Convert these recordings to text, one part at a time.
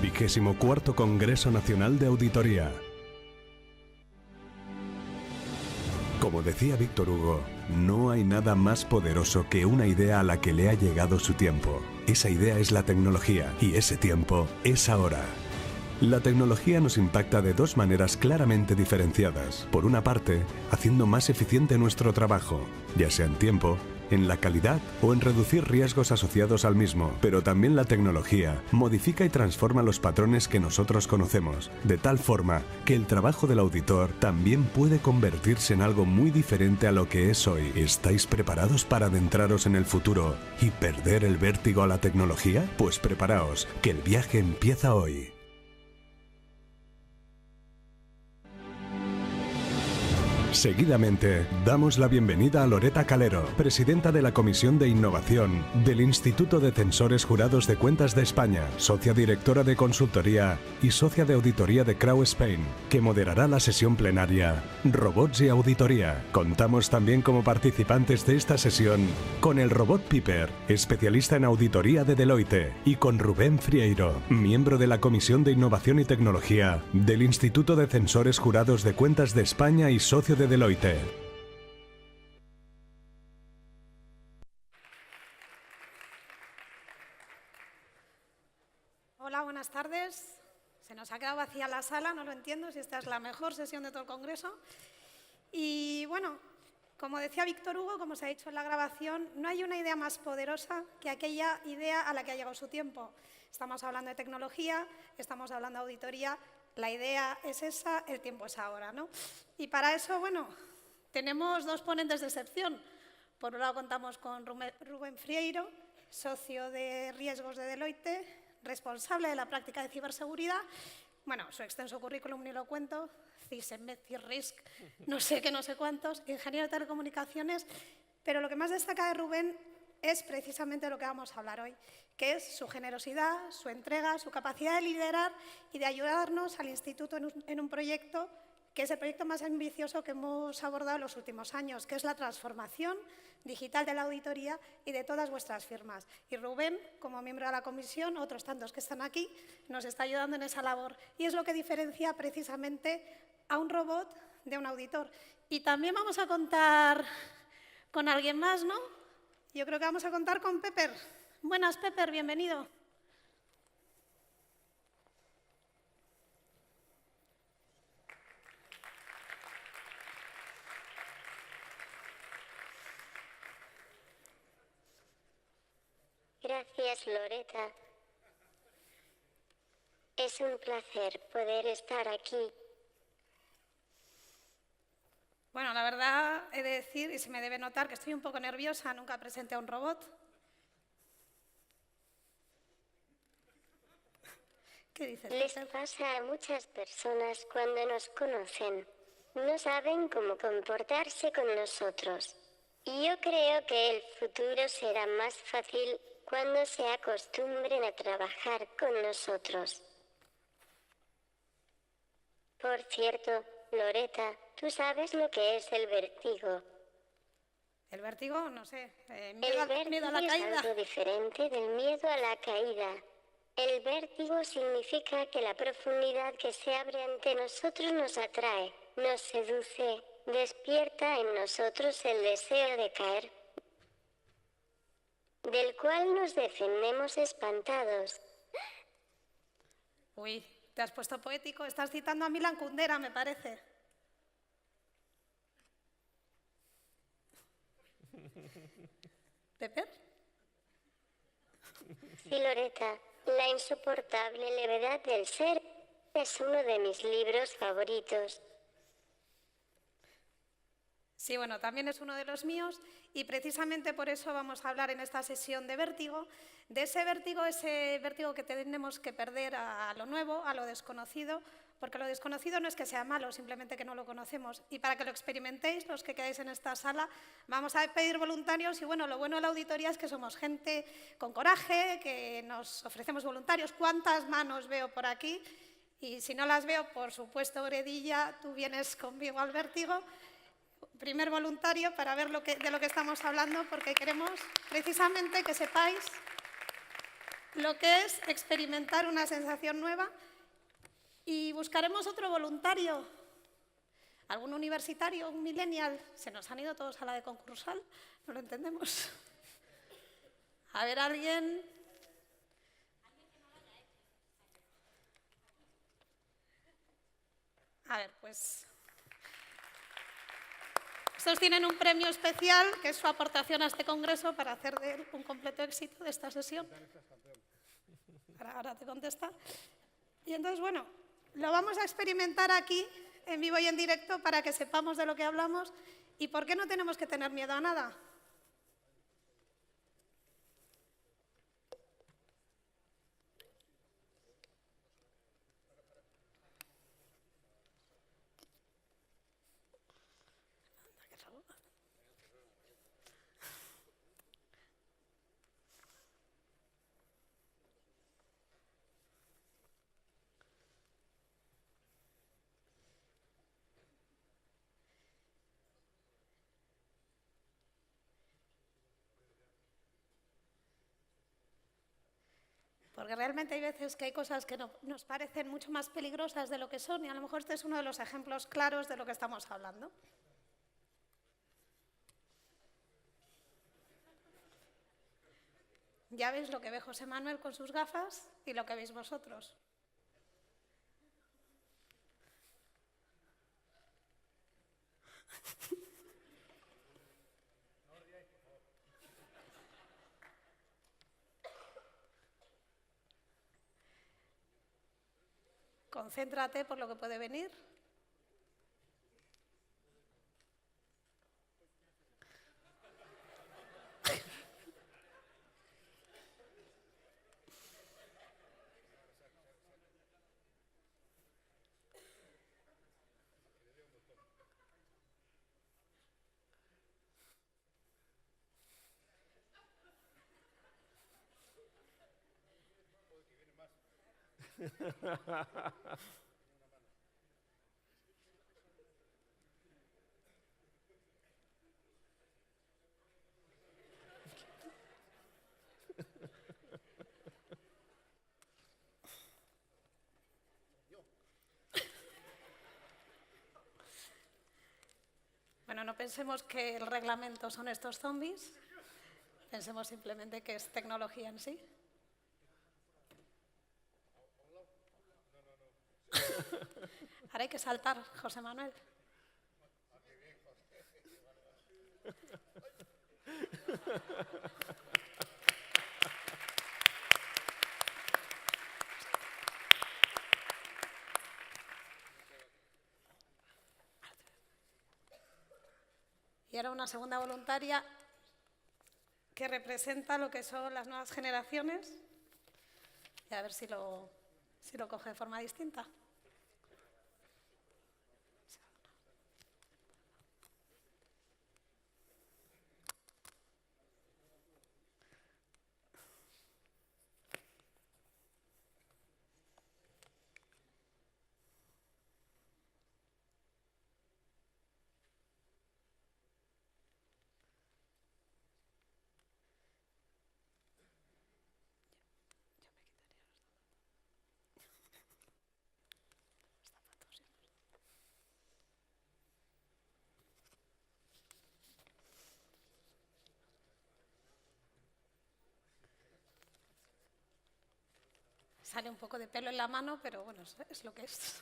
24º Congreso Nacional de Auditoría. Como decía Víctor Hugo, no hay nada más poderoso que una idea a la que le ha llegado su tiempo. Esa idea es la tecnología y ese tiempo es ahora. La tecnología nos impacta de dos maneras claramente diferenciadas. Por una parte, haciendo más eficiente nuestro trabajo, ya sea en tiempo, en la calidad o en reducir riesgos asociados al mismo. Pero también la tecnología modifica y transforma los patrones que nosotros conocemos, de tal forma que el trabajo del auditor también puede convertirse en algo muy diferente a lo que es hoy. ¿Estáis preparados para adentraros en el futuro y perder el vértigo a la tecnología? Pues preparaos, que el viaje empieza hoy. Seguidamente, damos la bienvenida a Loreta Calero, presidenta de la Comisión de Innovación del Instituto de Censores Jurados de Cuentas de España, socia directora de consultoría y socia de auditoría de Crowe Spain, que moderará la sesión plenaria Robots y Auditoría. Contamos también como participantes de esta sesión con el robot Piper, especialista en auditoría de Deloitte, y con Rubén Frieiro, miembro de la Comisión de Innovación y Tecnología del Instituto de Censores Jurados de Cuentas de España y socio de Deloitte. Hola, buenas tardes. Se nos ha quedado vacía la sala, no lo entiendo si esta es la mejor sesión de todo el Congreso. Y bueno, como decía Víctor Hugo, como se ha dicho en la grabación, no hay una idea más poderosa que aquella idea a la que ha llegado su tiempo. Estamos hablando de tecnología, estamos hablando de auditoría, la idea es esa, el tiempo es ahora, ¿no? Y para eso, bueno, tenemos dos ponentes de excepción. Por un lado contamos con Rubén Frieiro, socio de riesgos de Deloitte, responsable de la práctica de ciberseguridad. Bueno, su extenso currículum ni lo cuento, CISENMED, CIRRISC, no sé qué, no sé cuántos, ingeniero de telecomunicaciones. Pero lo que más destaca de Rubén es precisamente lo que vamos a hablar hoy, que es su generosidad, su entrega, su capacidad de liderar y de ayudarnos al Instituto en un proyecto que es el proyecto más ambicioso que hemos abordado en los últimos años, que es la transformación digital de la auditoría y de todas vuestras firmas. Y Rubén, como miembro de la comisión, otros tantos que están aquí, nos está ayudando en esa labor. Y es lo que diferencia precisamente a un robot de un auditor. Y también vamos a contar con alguien más, ¿no? Yo creo que vamos a contar con Pepper. Buenas, Pepper, bienvenido. Gracias, Loreta. Es un placer poder estar aquí. Bueno, la verdad he de decir, y se me debe notar, que estoy un poco nerviosa, nunca presenté a un robot. ¿Qué dices? Les pasa a muchas personas cuando nos conocen. No saben cómo comportarse con nosotros. Y yo creo que el futuro será más fácil cuando se acostumbren a trabajar con nosotros. Por cierto, Loreta, ¿tú sabes lo que es el vértigo? ¿El vértigo? No sé. Miedo a la caída. Es algo diferente del miedo a la caída. El vértigo significa que la profundidad que se abre ante nosotros nos atrae, nos seduce, despierta en nosotros el deseo de caer, del cual nos defendemos espantados. Uy, te has puesto poético. Estás citando a Milan Kundera, me parece. ¿Pepper? Sí, Loreta, La insoportable levedad del ser es uno de mis libros favoritos. Sí, bueno, también es uno de los míos y precisamente por eso vamos a hablar en esta sesión de vértigo, ese vértigo que tenemos que perder a lo nuevo, a lo desconocido, porque lo desconocido no es que sea malo, simplemente que no lo conocemos. Y para que lo experimentéis, los que quedáis en esta sala, vamos a pedir voluntarios y bueno, lo bueno de la auditoría es que somos gente con coraje, que nos ofrecemos voluntarios. ¿Cuántas manos veo por aquí? Y si no las veo, por supuesto, Bredilla, tú vienes conmigo al vértigo. Primer voluntario para ver de lo que estamos hablando, porque queremos precisamente que sepáis lo que es experimentar una sensación nueva y buscaremos otro voluntario, algún universitario, un millennial. Se nos han ido todos a la de concursal, no lo entendemos. A ver, alguien. A ver, pues. Estos tienen un premio especial, que es su aportación a este congreso para hacer de él un completo éxito de esta sesión. Ahora te contesta. Y entonces, bueno, lo vamos a experimentar aquí, en vivo y en directo, para que sepamos de lo que hablamos y por qué no tenemos que tener miedo a nada. Porque realmente hay veces que hay cosas que nos parecen mucho más peligrosas de lo que son y a lo mejor este es uno de los ejemplos claros de lo que estamos hablando. Ya veis lo que ve José Manuel con sus gafas y lo que veis vosotros. Concéntrate por lo que puede venir. Bueno, no pensemos que el reglamento son estos zombies, pensemos simplemente que es tecnología en sí. Ahora hay que saltar, José Manuel. Y ahora una segunda voluntaria que representa lo que son las nuevas generaciones. Y a ver si lo coge de forma distinta. Sale un poco de pelo en la mano, pero bueno, es lo que es.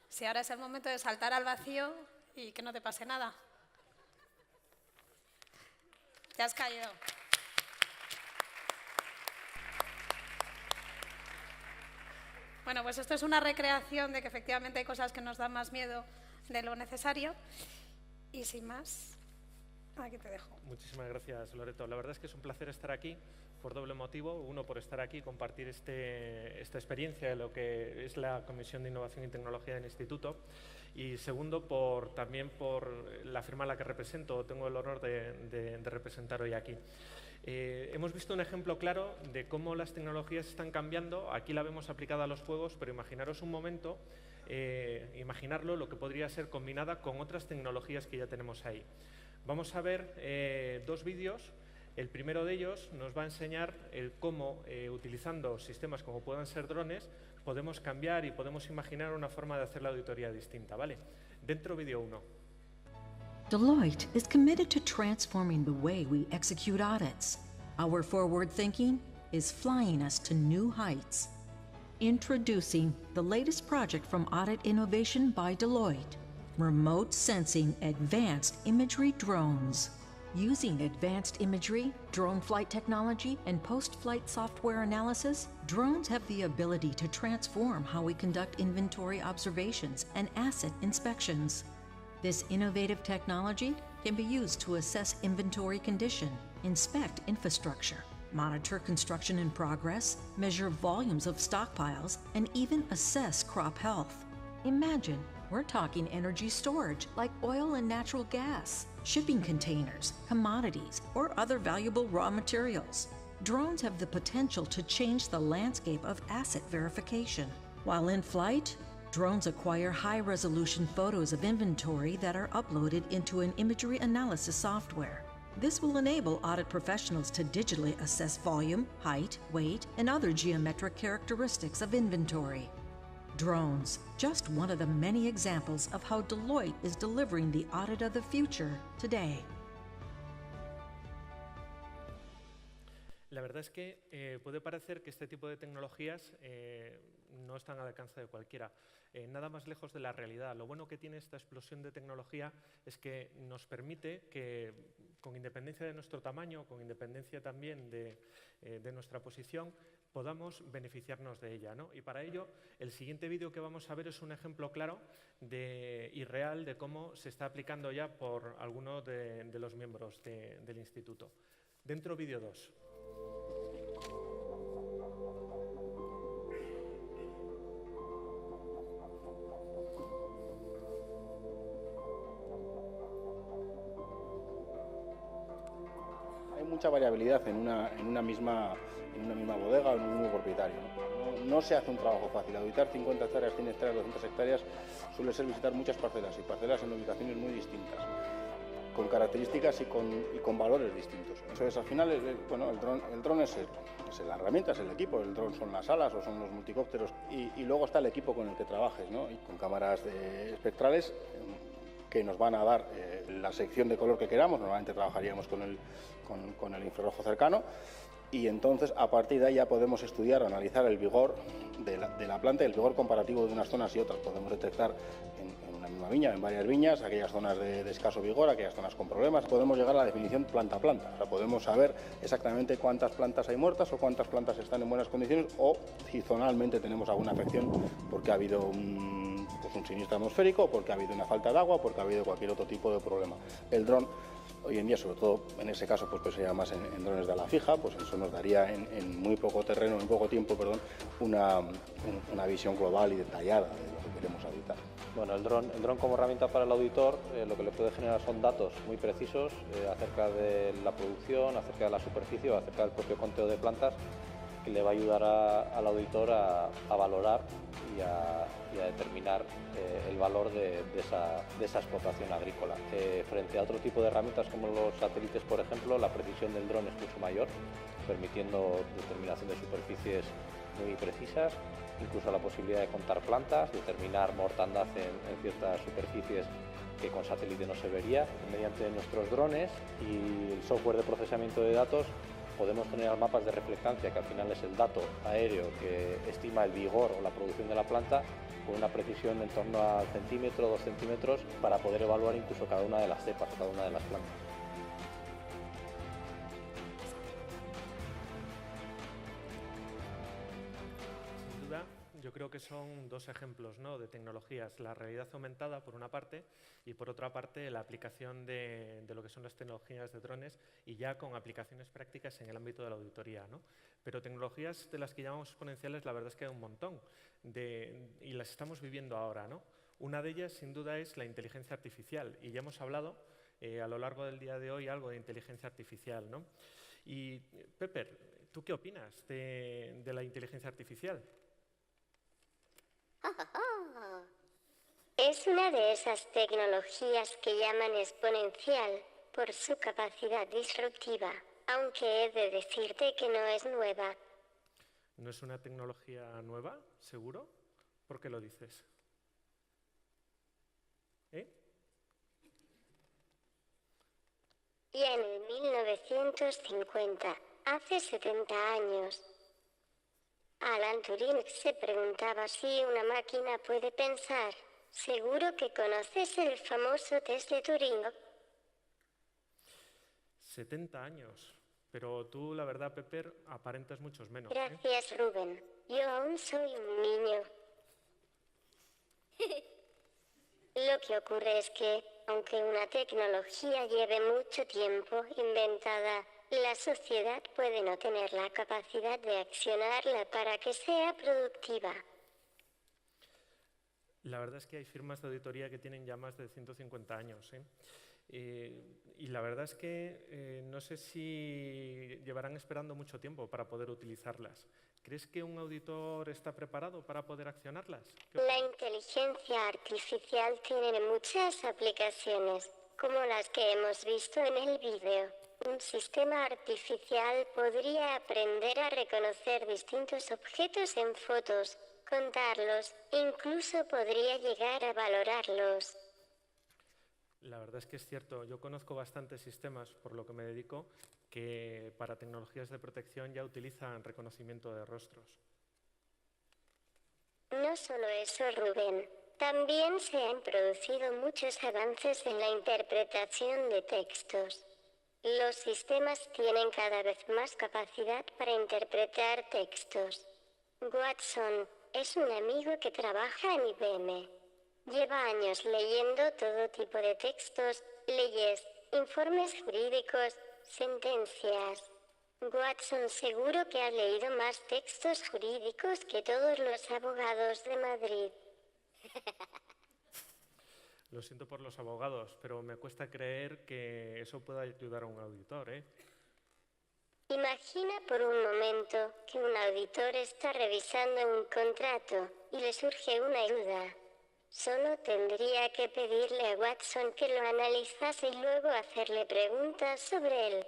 Si ahora es el momento de saltar al vacío y que no te pase nada. Te has caído. Bueno, pues esto es una recreación de que efectivamente hay cosas que nos dan más miedo de lo necesario. Y sin más, aquí te dejo. Muchísimas gracias, Loreto. La verdad es que es un placer estar aquí por doble motivo. Uno, por estar aquí y compartir esta experiencia de lo que es la Comisión de Innovación y Tecnología del Instituto. Y segundo, también por la firma a la que represento. Tengo el honor de representar hoy aquí. Hemos visto un ejemplo claro de cómo las tecnologías están cambiando. Aquí la vemos aplicada a los juegos, pero imaginaros un momento, imaginarlo lo que podría ser combinada con otras tecnologías que ya tenemos ahí. Vamos a ver dos vídeos. El primero de ellos nos va a enseñar cómo, utilizando sistemas como puedan ser drones, podemos cambiar y podemos imaginar una forma de hacer la auditoría distinta, ¿vale? Dentro vídeo 1. Deloitte is committed to transforming the way we execute audits. Our forward thinking is flying us to new heights. Introducing the latest project from Audit Innovation by Deloitte, Remote Sensing Advanced Imagery Drones. Using advanced imagery, drone flight technology, and post-flight software analysis, drones have the ability to transform how we conduct inventory observations and asset inspections. This innovative technology can be used to assess inventory condition, inspect infrastructure, monitor construction in progress, measure volumes of stockpiles, and even assess crop health. Imagine, we're talking energy storage like oil and natural gas, shipping containers, commodities, or other valuable raw materials. Drones have the potential to change the landscape of asset verification. While in flight, drones acquire high-resolution photos of inventory that are uploaded into an imagery analysis software. This will enable audit professionals to digitally assess volume, height, weight, and other geometric characteristics of inventory. Drones, just one of the many examples of how Deloitte is delivering the audit of the future today. La verdad es que puede parecer que este tipo de tecnologías no están al alcance de cualquiera. Nada más lejos de la realidad. Lo bueno que tiene esta explosión de tecnología es que nos permite que, con independencia de nuestro tamaño, con independencia también de nuestra posición, podamos beneficiarnos de ella, ¿no? Y para ello, el siguiente vídeo que vamos a ver es un ejemplo claro y real de cómo se está aplicando ya por algunos de los miembros del Instituto. Dentro vídeo 2. Hay mucha variabilidad en una misma bodega o en un mismo propietario. No se hace un trabajo fácil. Auditar 50 hectáreas, 100 hectáreas, 200 hectáreas suele ser visitar muchas parcelas y parcelas en ubicaciones muy distintas, con características y con valores distintos. Entonces, al final, el dron es la herramienta, es el equipo. El dron son las alas o son los multicópteros y luego está el equipo con el que trabajes, ¿no? Y con cámaras espectrales que nos van a dar la sección de color que queramos. Normalmente trabajaríamos con el infrarrojo cercano y entonces a partir de ahí ya podemos estudiar o analizar el vigor de la planta y el vigor comparativo de unas zonas y otras. Podemos detectar en una misma viña, en varias viñas, aquellas zonas de escaso vigor, aquellas zonas con problemas. Podemos llegar a la definición planta a planta. O sea, podemos saber exactamente cuántas plantas hay muertas o cuántas plantas están en buenas condiciones o si zonalmente tenemos alguna afección porque ha habido un siniestro atmosférico, porque ha habido una falta de agua, porque ha habido cualquier otro tipo de problema. El dron, hoy en día, sobre todo en ese caso, pues se llama más en drones de ala fija, pues eso nos daría en muy poco terreno, en poco tiempo, una visión global y detallada de lo que queremos auditar. Bueno, el dron como herramienta para el auditor lo que le puede generar son datos muy precisos acerca de la producción, acerca de la superficie o acerca del propio conteo de plantas, que le va a ayudar al auditor a valorar y a determinar el valor de esa explotación agrícola. Frente a otro tipo de herramientas como los satélites, por ejemplo, la precisión del dron es mucho mayor, permitiendo determinación de superficies muy precisas, incluso la posibilidad de contar plantas, determinar mortandad en ciertas superficies que con satélite no se vería. Mediante nuestros drones y el software de procesamiento de datos podemos generar mapas de reflectancia, que al final es el dato aéreo que estima el vigor o la producción de la planta, con una precisión en torno al centímetro, 2 centímetros, para poder evaluar incluso cada una de las cepas o cada una de las plantas. yo creo que son dos ejemplos, ¿no?, de tecnologías. La realidad aumentada, por una parte, y por otra parte, la aplicación de lo que son las tecnologías de drones y ya con aplicaciones prácticas en el ámbito de la auditoría, ¿no? Pero tecnologías de las que llamamos exponenciales, la verdad es que hay un montón y las estamos viviendo ahora, ¿no? Una de ellas, sin duda, es la inteligencia artificial. Y ya hemos hablado a lo largo del día de hoy algo de inteligencia artificial, ¿no? Y, Pepper, ¿tú qué opinas de la inteligencia artificial? Es una de esas tecnologías que llaman exponencial por su capacidad disruptiva, aunque he de decirte que no es nueva. ¿No es una tecnología nueva, seguro? ¿Por qué lo dices? Y en el 1950, hace 70 años, Alan Turing se preguntaba si una máquina puede pensar. Seguro que conoces el famoso test de Turing. 70 años. Pero tú, la verdad, Pepper, aparentas muchos menos. Gracias, Rubén. Yo aún soy un niño. Lo que ocurre es que, aunque una tecnología lleve mucho tiempo inventada, la sociedad puede no tener la capacidad de accionarla para que sea productiva. La verdad es que hay firmas de auditoría que tienen ya más de 150 años, y la verdad es que no sé si llevarán esperando mucho tiempo para poder utilizarlas. ¿Crees que un auditor está preparado para poder accionarlas? La inteligencia artificial tiene muchas aplicaciones, como las que hemos visto en el vídeo. Un sistema artificial podría aprender a reconocer distintos objetos en fotos, contarlos, incluso podría llegar a valorarlos. La verdad es que es cierto. Yo conozco bastantes sistemas, por lo que me dedico, que para tecnologías de protección ya utilizan reconocimiento de rostros. No solo eso, Rubén. También se han producido muchos avances en la interpretación de textos. Los sistemas tienen cada vez más capacidad para interpretar textos. Watson es un amigo que trabaja en IBM. Lleva años leyendo todo tipo de textos, leyes, informes jurídicos, sentencias. Watson, seguro que ha leído más textos jurídicos que todos los abogados de Madrid. Lo siento por los abogados, pero me cuesta creer que eso pueda ayudar a un auditor, Imagina por un momento que un auditor está revisando un contrato y le surge una duda. Solo tendría que pedirle a Watson que lo analizase y luego hacerle preguntas sobre él.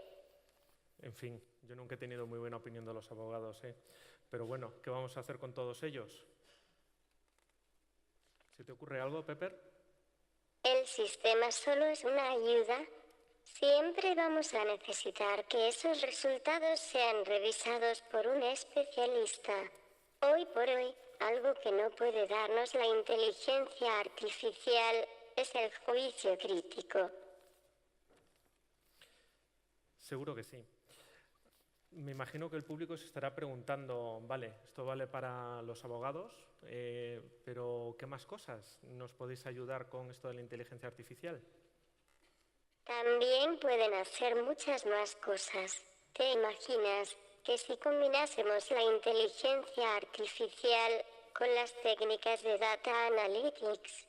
En fin, yo nunca he tenido muy buena opinión de los abogados, Pero bueno, ¿qué vamos a hacer con todos ellos? ¿Se te ocurre algo, Pepper? El sistema solo es una ayuda. Siempre vamos a necesitar que esos resultados sean revisados por un especialista. Hoy por hoy, algo que no puede darnos la inteligencia artificial es el juicio crítico. Seguro que sí. Me imagino que el público se estará preguntando, vale, esto vale para los abogados, pero ¿qué más cosas nos podéis ayudar con esto de la inteligencia artificial? También pueden hacer muchas más cosas. ¿Te imaginas que si combinásemos la inteligencia artificial con las técnicas de data analytics,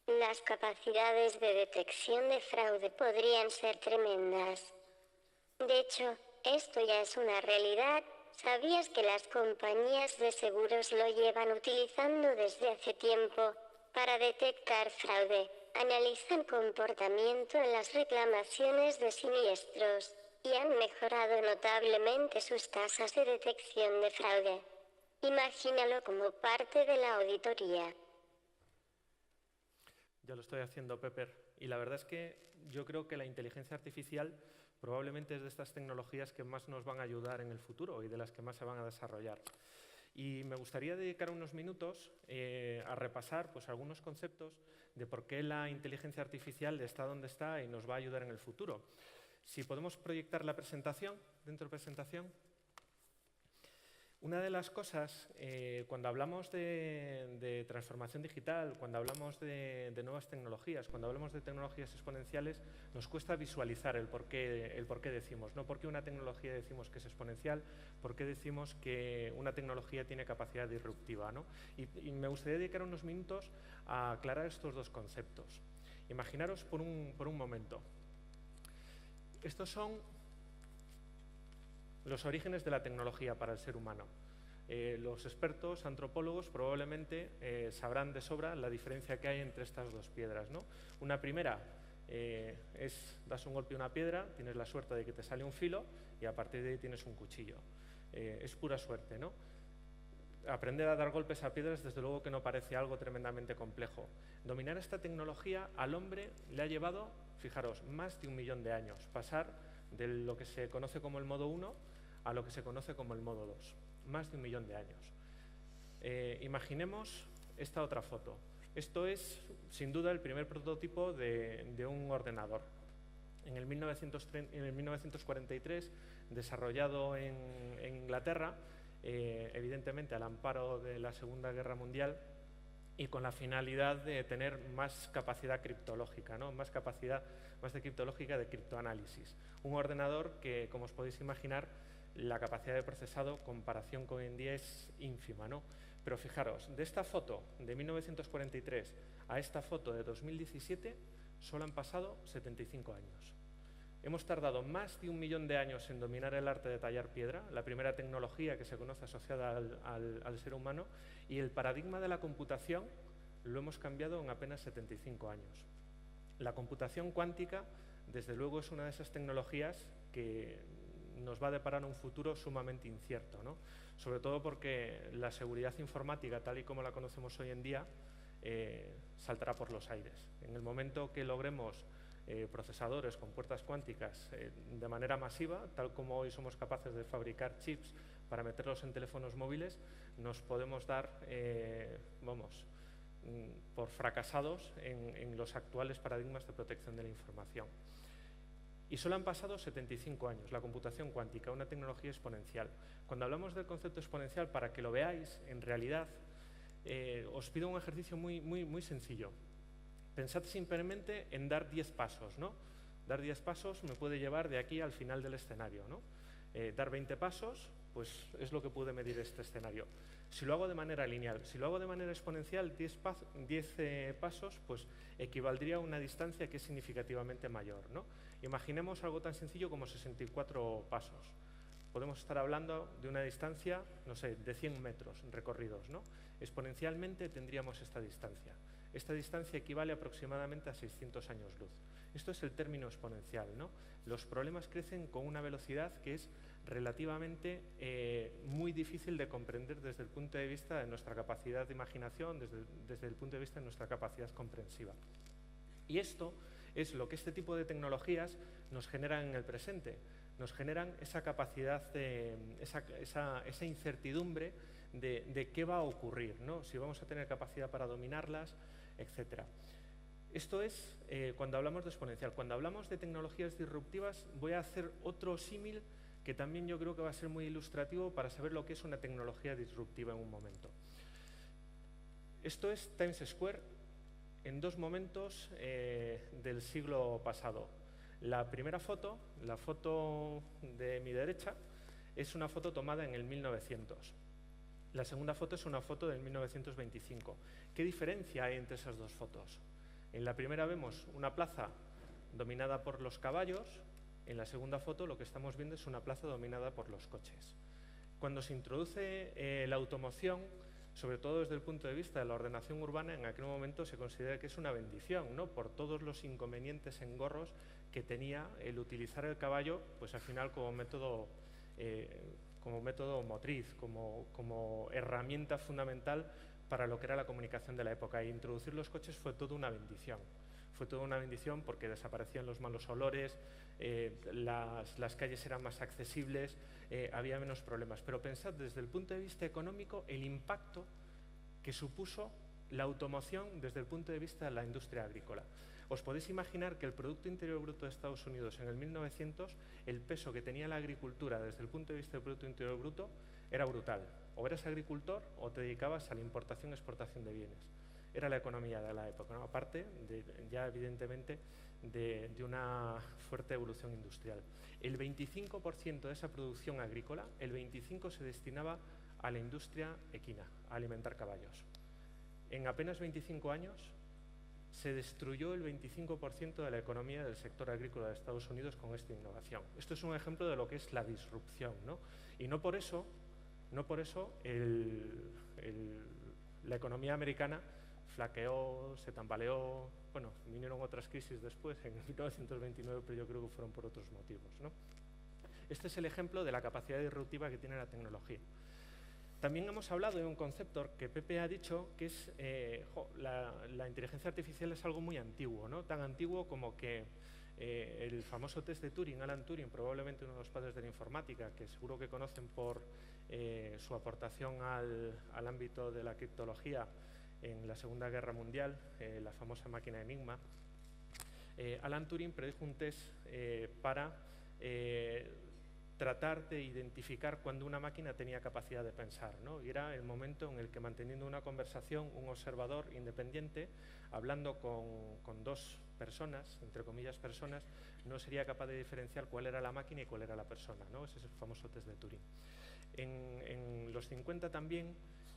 las capacidades de detección de fraude podrían ser tremendas? De hecho, esto ya es una realidad. ¿Sabías que las compañías de seguros lo llevan utilizando desde hace tiempo para detectar fraude? Analizan comportamiento en las reclamaciones de siniestros y han mejorado notablemente sus tasas de detección de fraude. Imagínalo como parte de la auditoría. Ya lo estoy haciendo, Pepper. Y la verdad es que yo creo que la inteligencia artificial probablemente es de estas tecnologías que más nos van a ayudar en el futuro y de las que más se van a desarrollar. Y me gustaría dedicar unos minutos a repasar algunos conceptos de por qué la inteligencia artificial está donde está y nos va a ayudar en el futuro. Si podemos proyectar la presentación, dentro de presentación. Una de las cosas, cuando hablamos de transformación digital, cuando hablamos de nuevas tecnologías, cuando hablamos de tecnologías exponenciales, nos cuesta visualizar el por qué decimos, ¿no? ¿Por qué una tecnología decimos que es exponencial? ¿Por qué decimos que una tecnología tiene capacidad disruptiva, ¿no? Y me gustaría dedicar unos minutos a aclarar estos dos conceptos. Imaginaros por un momento. Estos son los orígenes de la tecnología para el ser humano. Los expertos, antropólogos, probablemente sabrán de sobra la diferencia que hay entre estas dos piedras, ¿no? Una primera das un golpe a una piedra, tienes la suerte de que te sale un filo y a partir de ahí tienes un cuchillo. Es pura suerte, ¿no? Aprender a dar golpes a piedras, desde luego que no parece algo tremendamente complejo. Dominar esta tecnología al hombre le ha llevado, fijaros, más de 1 millón de años, pasar de lo que se conoce como el modo 1 a lo que se conoce como el modo 2. Más de 1 millón de años. Imaginemos esta otra foto. Esto es, sin duda, el primer prototipo de un ordenador. En el 1943, desarrollado en Inglaterra, evidentemente al amparo de la Segunda Guerra Mundial y con la finalidad de tener más capacidad criptológica, ¿no? más de criptológica, de criptoanálisis. Un ordenador que, como os podéis imaginar, la capacidad de procesado, comparación con hoy en día, es ínfima, ¿no? Pero fijaros, de esta foto de 1943 a esta foto de 2017, solo han pasado 75 años. Hemos tardado más de 1 millón de años en dominar el arte de tallar piedra, la primera tecnología que se conoce asociada al ser humano, y el paradigma de la computación lo hemos cambiado en apenas 75 años. La computación cuántica, desde luego, es una de esas tecnologías que nos va a deparar un futuro sumamente incierto, ¿no? Sobre todo porque la seguridad informática, tal y como la conocemos hoy en día, saltará por los aires. En el momento que logremos procesadores con puertas cuánticas de manera masiva, tal como hoy somos capaces de fabricar chips para meterlos en teléfonos móviles, nos podemos dar, por fracasados en los actuales paradigmas de protección de la información. Y solo han pasado 75 años, la computación cuántica, una tecnología exponencial. Cuando hablamos del concepto exponencial, para que lo veáis, en realidad, os pido un ejercicio muy sencillo. Pensad simplemente en dar 10 pasos, ¿no? Dar 10 pasos me puede llevar de aquí al final del escenario, ¿no? Dar 20 pasos, pues es lo que puede medir este escenario. Si lo hago de manera lineal, si lo hago de manera exponencial, 10 pasos, pues equivaldría a una distancia que es significativamente mayor, ¿no? Imaginemos algo tan sencillo como 64 pasos. Podemos estar hablando de una distancia, no sé, de 100 metros recorridos, ¿no? Exponencialmente tendríamos esta distancia. Esta distancia equivale aproximadamente a 600 años luz. Esto es el término exponencial, ¿no? Los problemas crecen con una velocidad que es relativamente muy difícil de comprender desde el punto de vista de nuestra capacidad de imaginación, desde el punto de vista de nuestra capacidad comprensiva. Y esto es lo que este tipo de tecnologías nos generan en el presente. Nos generan esa capacidad, esa incertidumbre de qué va a ocurrir, ¿no? Si vamos a tener capacidad para dominarlas, etc. Esto es cuando hablamos de exponencial. Cuando hablamos de tecnologías disruptivas, voy a hacer otro símil que también yo creo que va a ser muy ilustrativo para saber lo que es una tecnología disruptiva en un momento. Esto es Times Square en 2 momentos del siglo pasado. La primera foto, la foto de mi derecha, es una foto tomada en el 1900. La segunda foto es una foto del 1925. ¿Qué diferencia hay entre esas dos fotos? En la primera vemos una plaza dominada por los caballos, en la segunda foto lo que estamos viendo es una plaza dominada por los coches. Cuando se introduce la automoción, sobre todo desde el punto de vista de la ordenación urbana, en aquel momento se considera que es una bendición, ¿no? Por todos los inconvenientes engorros que tenía el utilizar el caballo, pues al final como método motriz, como herramienta fundamental para lo que era la comunicación de la época. E introducir los coches fue toda una bendición. Fue toda una bendición porque desaparecían los malos olores, las calles eran más accesibles, había menos problemas. Pero pensad desde el punto de vista económico el impacto que supuso la automoción desde el punto de vista de la industria agrícola. Os podéis imaginar que el Producto Interior Bruto de Estados Unidos en el 1900, el peso que tenía la agricultura desde el punto de vista del Producto Interior Bruto era brutal. O eras agricultor o te dedicabas a la importación y exportación de bienes. Era la economía de la época, ¿no? Aparte, ya evidentemente, de una fuerte evolución industrial. El 25% de esa producción agrícola, el 25% se destinaba a la industria equina, a alimentar caballos. En apenas 25 años se destruyó el 25% de la economía del sector agrícola de Estados Unidos con esta innovación. Esto es un ejemplo de lo que es la disrupción, ¿no? Y no por eso la economía americana flaqueó, se tambaleó. Bueno, vinieron otras crisis después, en 1929, pero yo creo que fueron por otros motivos, ¿no? Este es el ejemplo de la capacidad disruptiva que tiene la tecnología. También hemos hablado de un concepto que Pepe ha dicho, que es la inteligencia artificial es algo muy antiguo, ¿no? Tan antiguo como que el famoso test de Turing, Alan Turing, probablemente uno de los padres de la informática, que seguro que conocen por su aportación al ámbito de la criptología en la Segunda Guerra Mundial, la famosa máquina Enigma. Alan Turing predijo un test para tratar de identificar cuando una máquina tenía capacidad de pensar, ¿no? Y era el momento en el que, manteniendo una conversación, un observador independiente, hablando con dos personas, entre comillas personas, no sería capaz de diferenciar cuál era la máquina y cuál era la persona, ¿no? Ese es el famoso test de Turing. En los 50 también,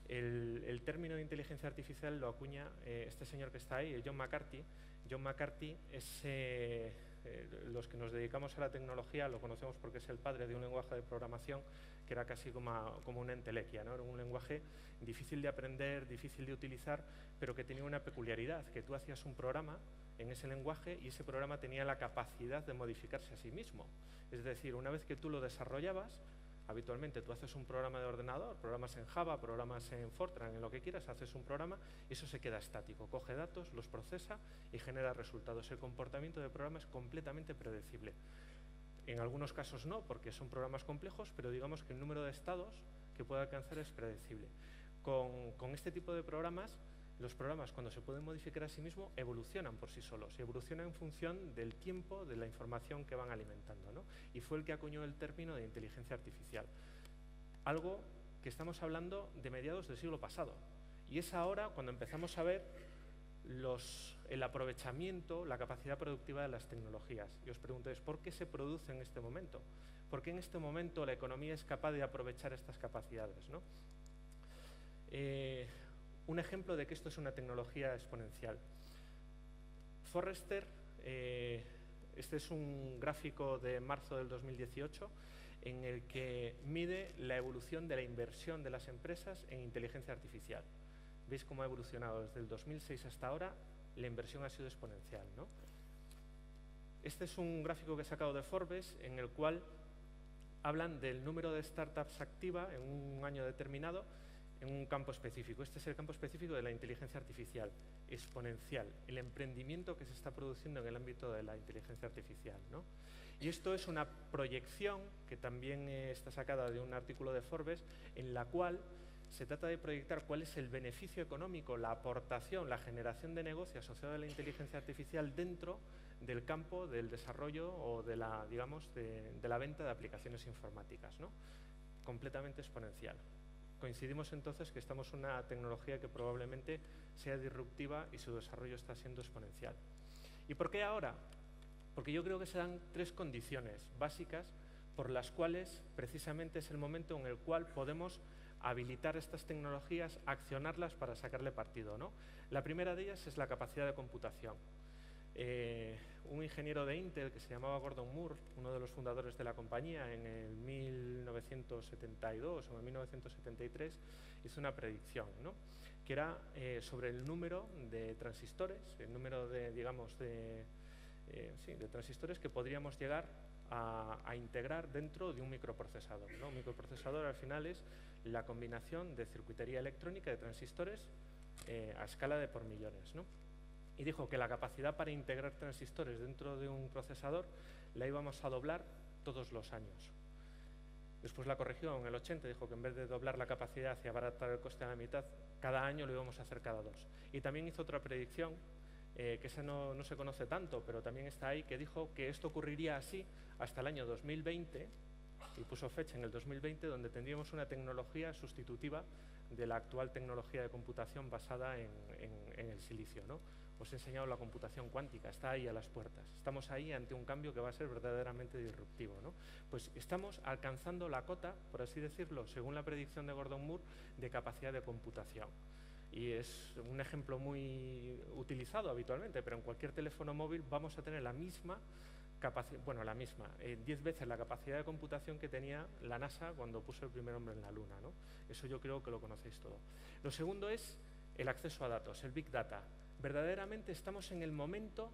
el término de inteligencia artificial lo acuña este señor que está ahí, John McCarthy. John McCarthy es... los que nos dedicamos a la tecnología lo conocemos porque es el padre de un lenguaje de programación que era casi como una entelequia, ¿no? Era un lenguaje difícil de aprender, difícil de utilizar, pero que tenía una peculiaridad, que tú hacías un programa en ese lenguaje y ese programa tenía la capacidad de modificarse a sí mismo. Es decir, una vez que tú lo desarrollabas, habitualmente tú haces un programa de ordenador, programas en Java, programas en Fortran, en lo que quieras, haces un programa y eso se queda estático. Coge datos, los procesa y genera resultados. El comportamiento del programa es completamente predecible. En algunos casos no, porque son programas complejos, pero digamos que el número de estados que puede alcanzar es predecible. Con este tipo de programas, los programas, cuando se pueden modificar a sí mismos, evolucionan por sí solos y evolucionan en función del tiempo, de la información que van alimentando, ¿no? Y fue el que acuñó el término de inteligencia artificial. Algo que estamos hablando de mediados del siglo pasado. Y es ahora cuando empezamos a ver el aprovechamiento, la capacidad productiva de las tecnologías. Y os preguntáis, ¿por qué se produce en este momento? ¿Por qué en este momento la economía es capaz de aprovechar estas capacidades, ¿no? Un ejemplo de que esto es una tecnología exponencial. Forrester, este es un gráfico de marzo del 2018 en el que mide la evolución de la inversión de las empresas en inteligencia artificial. ¿Veis cómo ha evolucionado desde el 2006 hasta ahora? La inversión ha sido exponencial, ¿no? Este es un gráfico que he sacado de Forbes en el cual hablan del número de startups activa en un año determinado en un campo específico. Este es el campo específico de la inteligencia artificial, exponencial, el emprendimiento que se está produciendo en el ámbito de la inteligencia artificial, ¿no? Y esto es una proyección que también está sacada de un artículo de Forbes, en la cual se trata de proyectar cuál es el beneficio económico, la aportación, la generación de negocio asociada a la inteligencia artificial dentro del campo del desarrollo o de la, digamos, de la venta de aplicaciones informáticas, ¿no? Completamente exponencial. Coincidimos entonces que estamos en una tecnología que probablemente sea disruptiva y su desarrollo está siendo exponencial. ¿Y por qué ahora? Porque yo creo que se dan tres condiciones básicas por las cuales precisamente es el momento en el cual podemos habilitar estas tecnologías, accionarlas para sacarle partido, ¿no? La primera de ellas es la capacidad de computación. Un ingeniero de Intel que se llamaba Gordon Moore, uno de los fundadores de la compañía, en el 1972 o en 1973, hizo una predicción, ¿no? Que era sobre el número de transistores, el número de, digamos, de transistores que podríamos llegar a integrar dentro de un microprocesador, ¿no? Un microprocesador al final es la combinación de circuitería electrónica de transistores a escala de por millones, ¿no? Y dijo que la capacidad para integrar transistores dentro de un procesador la íbamos a doblar todos los años. Después la corrigió en el 80, dijo que en vez de doblar la capacidad y abaratar el coste a la mitad, cada año lo íbamos a hacer cada 2. Y también hizo otra predicción que esa no se conoce tanto, pero también está ahí, que dijo que esto ocurriría así hasta el año 2020, y puso fecha en el 2020, donde tendríamos una tecnología sustitutiva de la actual tecnología de computación basada en el silicio, ¿no? Os he enseñado la computación cuántica, está ahí a las puertas. Estamos ahí ante un cambio que va a ser verdaderamente disruptivo, ¿no? Pues estamos alcanzando la cota, por así decirlo, según la predicción de Gordon Moore, de capacidad de computación. Y es un ejemplo muy utilizado habitualmente, pero en cualquier teléfono móvil vamos a tener la misma capacidad, bueno, la misma, 10 veces la capacidad de computación que tenía la NASA cuando puso el primer hombre en la Luna, ¿no? Eso yo creo que lo conocéis todo. Lo segundo es el acceso a datos, el Big Data. Verdaderamente estamos en el momento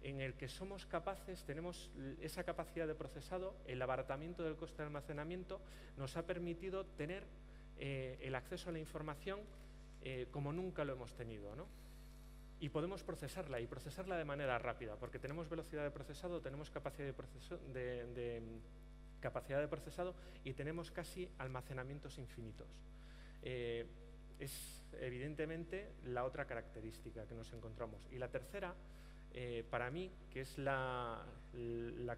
en el que somos capaces, tenemos esa capacidad de procesado, el abaratamiento del coste de almacenamiento nos ha permitido tener el acceso a la información como nunca lo hemos tenido, ¿no? Y podemos procesarla, y procesarla de manera rápida, porque tenemos velocidad de procesado, tenemos capacidad de procesado y tenemos casi almacenamientos infinitos. Es evidentemente la otra característica que nos encontramos. Y la tercera, para mí, que es la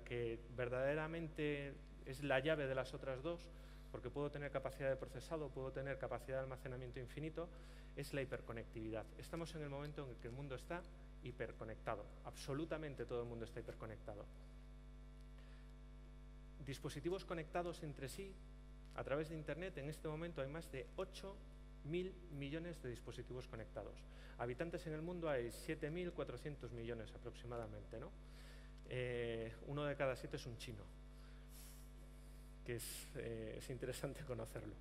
que verdaderamente es la llave de las otras dos, porque puedo tener capacidad de procesado, puedo tener capacidad de almacenamiento infinito, es la hiperconectividad. Estamos en el momento en el que el mundo está hiperconectado. Absolutamente todo el mundo está hiperconectado. Dispositivos conectados entre sí a través de Internet, en este momento hay más de 8.000 millones de dispositivos conectados. Habitantes en el mundo hay 7.400 millones aproximadamente, ¿no? 1 de cada 7 es un chino, que es interesante conocerlo.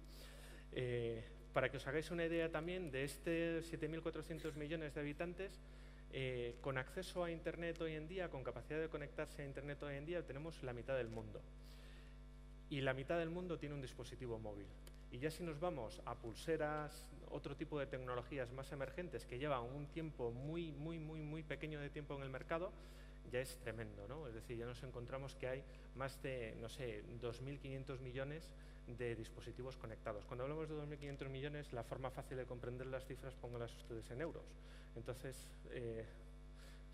Para que os hagáis una idea también de estos 7.400 millones de habitantes, con acceso a Internet hoy en día, con capacidad de conectarse a Internet hoy en día, tenemos la mitad del mundo. Y la mitad del mundo tiene un dispositivo móvil. Y ya si nos vamos a pulseras, otro tipo de tecnologías más emergentes que llevan un tiempo muy pequeño de tiempo en el mercado, ya es tremendo, ¿no? Es decir, ya nos encontramos que hay más de, no sé, 2.500 millones de dispositivos conectados. Cuando hablamos de 2.500 millones, la forma fácil de comprender las cifras, pónganlas ustedes en euros. Entonces,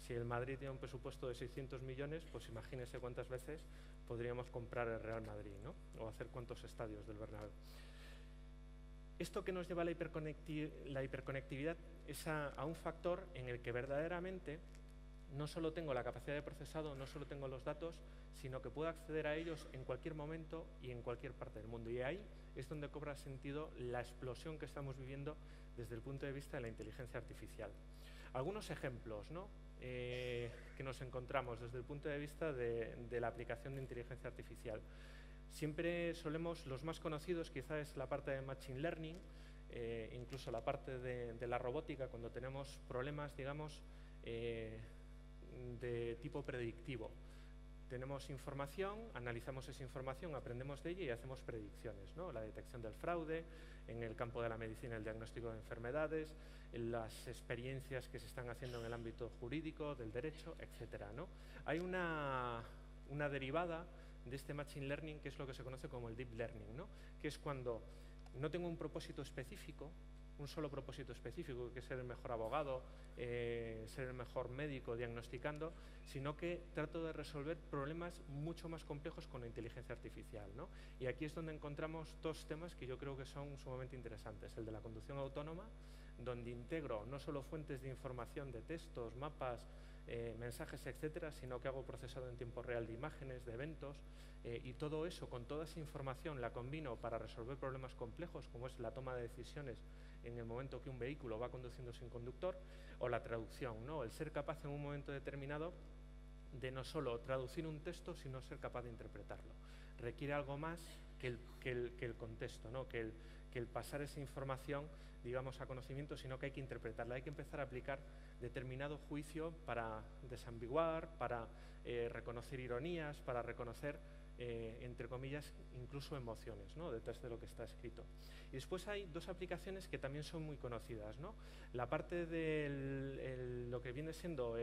si el Madrid tiene un presupuesto de 600 millones, pues imagínense cuántas veces podríamos comprar el Real Madrid, ¿no? O hacer cuántos estadios del Bernabéu. Esto que nos lleva a la hiperconectividad es a un factor en el que verdaderamente no solo tengo la capacidad de procesado, no solo tengo los datos, sino que puedo acceder a ellos en cualquier momento y en cualquier parte del mundo. Y ahí es donde cobra sentido la explosión que estamos viviendo desde el punto de vista de la inteligencia artificial. Algunos ejemplos, ¿no? Que nos encontramos desde el punto de vista de la aplicación de inteligencia artificial. Siempre solemos, los más conocidos quizás es la parte de Machine Learning, incluso la parte de la robótica, cuando tenemos problemas, digamos, de tipo predictivo. Tenemos información, analizamos esa información, aprendemos de ella y hacemos predicciones, ¿no? La detección del fraude, en el campo de la medicina, el diagnóstico de enfermedades, las experiencias que se están haciendo en el ámbito jurídico, del derecho, etcétera, ¿no? Hay una derivada de este Machine Learning que es lo que se conoce como el Deep Learning, ¿no? Que es cuando no tengo un propósito específico, un solo propósito específico, que es ser el mejor abogado, ser el mejor médico diagnosticando, sino que trato de resolver problemas mucho más complejos con la inteligencia artificial, ¿no? Y aquí es donde encontramos dos temas que yo creo que son sumamente interesantes. El de la conducción autónoma, donde integro no solo fuentes de información de textos, mapas, mensajes, etcétera, sino que hago procesado en tiempo real de imágenes, de eventos, y todo eso, con toda esa información, la combino para resolver problemas complejos, como es la toma de decisiones en el momento que un vehículo va conduciendo sin conductor, o la traducción, ¿no? El ser capaz en un momento determinado de no solo traducir un texto, sino ser capaz de interpretarlo. Requiere algo más que el contexto, ¿no? Que el pasar esa información, digamos, a conocimiento, sino que hay que interpretarla, hay que empezar a aplicar determinado juicio para desambiguar, para reconocer ironías, para reconocer, entre comillas, incluso emociones, ¿no? Detrás de lo que está escrito. Y después hay dos aplicaciones que también son muy conocidas, ¿no? La parte de lo que viene siendo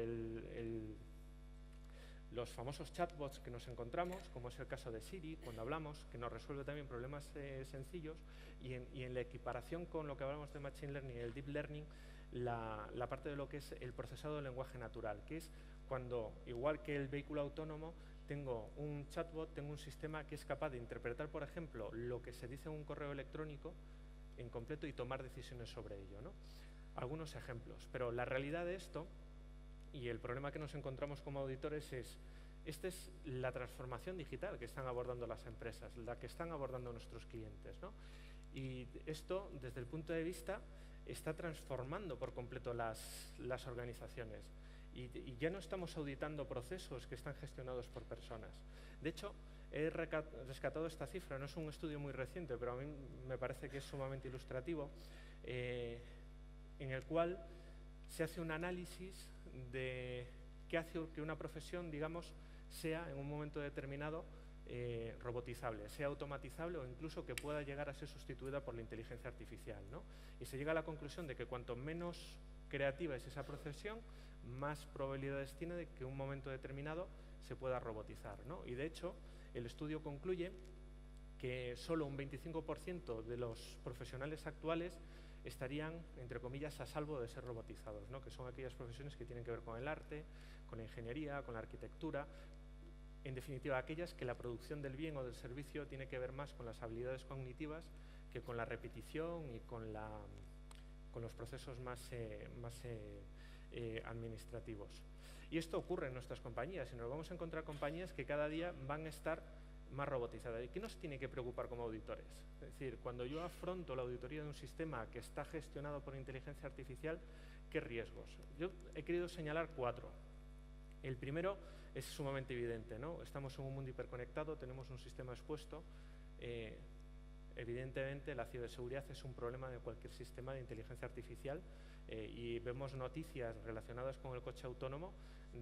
los famosos chatbots que nos encontramos, como es el caso de Siri, cuando hablamos, que nos resuelve también problemas sencillos, y en la equiparación con lo que hablamos de Machine Learning y el Deep Learning, la parte de lo que es el procesado del lenguaje natural, que es cuando, igual que el vehículo autónomo, tengo un chatbot, tengo un sistema que es capaz de interpretar, por ejemplo, lo que se dice en un correo electrónico en completo y tomar decisiones sobre ello, ¿no? Algunos ejemplos, pero la realidad de esto y el problema que nos encontramos como auditores es, esta es la transformación digital que están abordando las empresas, la que están abordando nuestros clientes, ¿no? Y esto, desde el punto de vista, está transformando por completo las organizaciones. Y ya no estamos auditando procesos que están gestionados por personas. De hecho, he rescatado esta cifra, no es un estudio muy reciente, pero a mí me parece que es sumamente ilustrativo, en el cual se hace un análisis de qué hace que una profesión, digamos, sea en un momento determinado robotizable, sea automatizable o incluso que pueda llegar a ser sustituida por la inteligencia artificial, ¿no? Y se llega a la conclusión de que cuanto menos creativa es esa profesión, más probabilidades tiene de que en un momento determinado se pueda robotizar, ¿no? Y de hecho, el estudio concluye que solo un 25% de los profesionales actuales estarían, entre comillas, a salvo de ser robotizados, ¿no? Que son aquellas profesiones que tienen que ver con el arte, con la ingeniería, con la arquitectura, en definitiva, aquellas que la producción del bien o del servicio tiene que ver más con las habilidades cognitivas que con la repetición y con los procesos más administrativos. Y esto ocurre en nuestras compañías, y nos vamos a encontrar compañías que cada día van a estar más robotizadas. ¿Y qué nos tiene que preocupar como auditores? Es decir, cuando yo afronto la auditoría de un sistema que está gestionado por inteligencia artificial, ¿qué riesgos? Yo he querido señalar 4. El primero es sumamente evidente, ¿no? Estamos en un mundo hiperconectado, tenemos un sistema expuesto. Evidentemente, la ciberseguridad es un problema de cualquier sistema de inteligencia artificial y vemos noticias relacionadas con el coche autónomo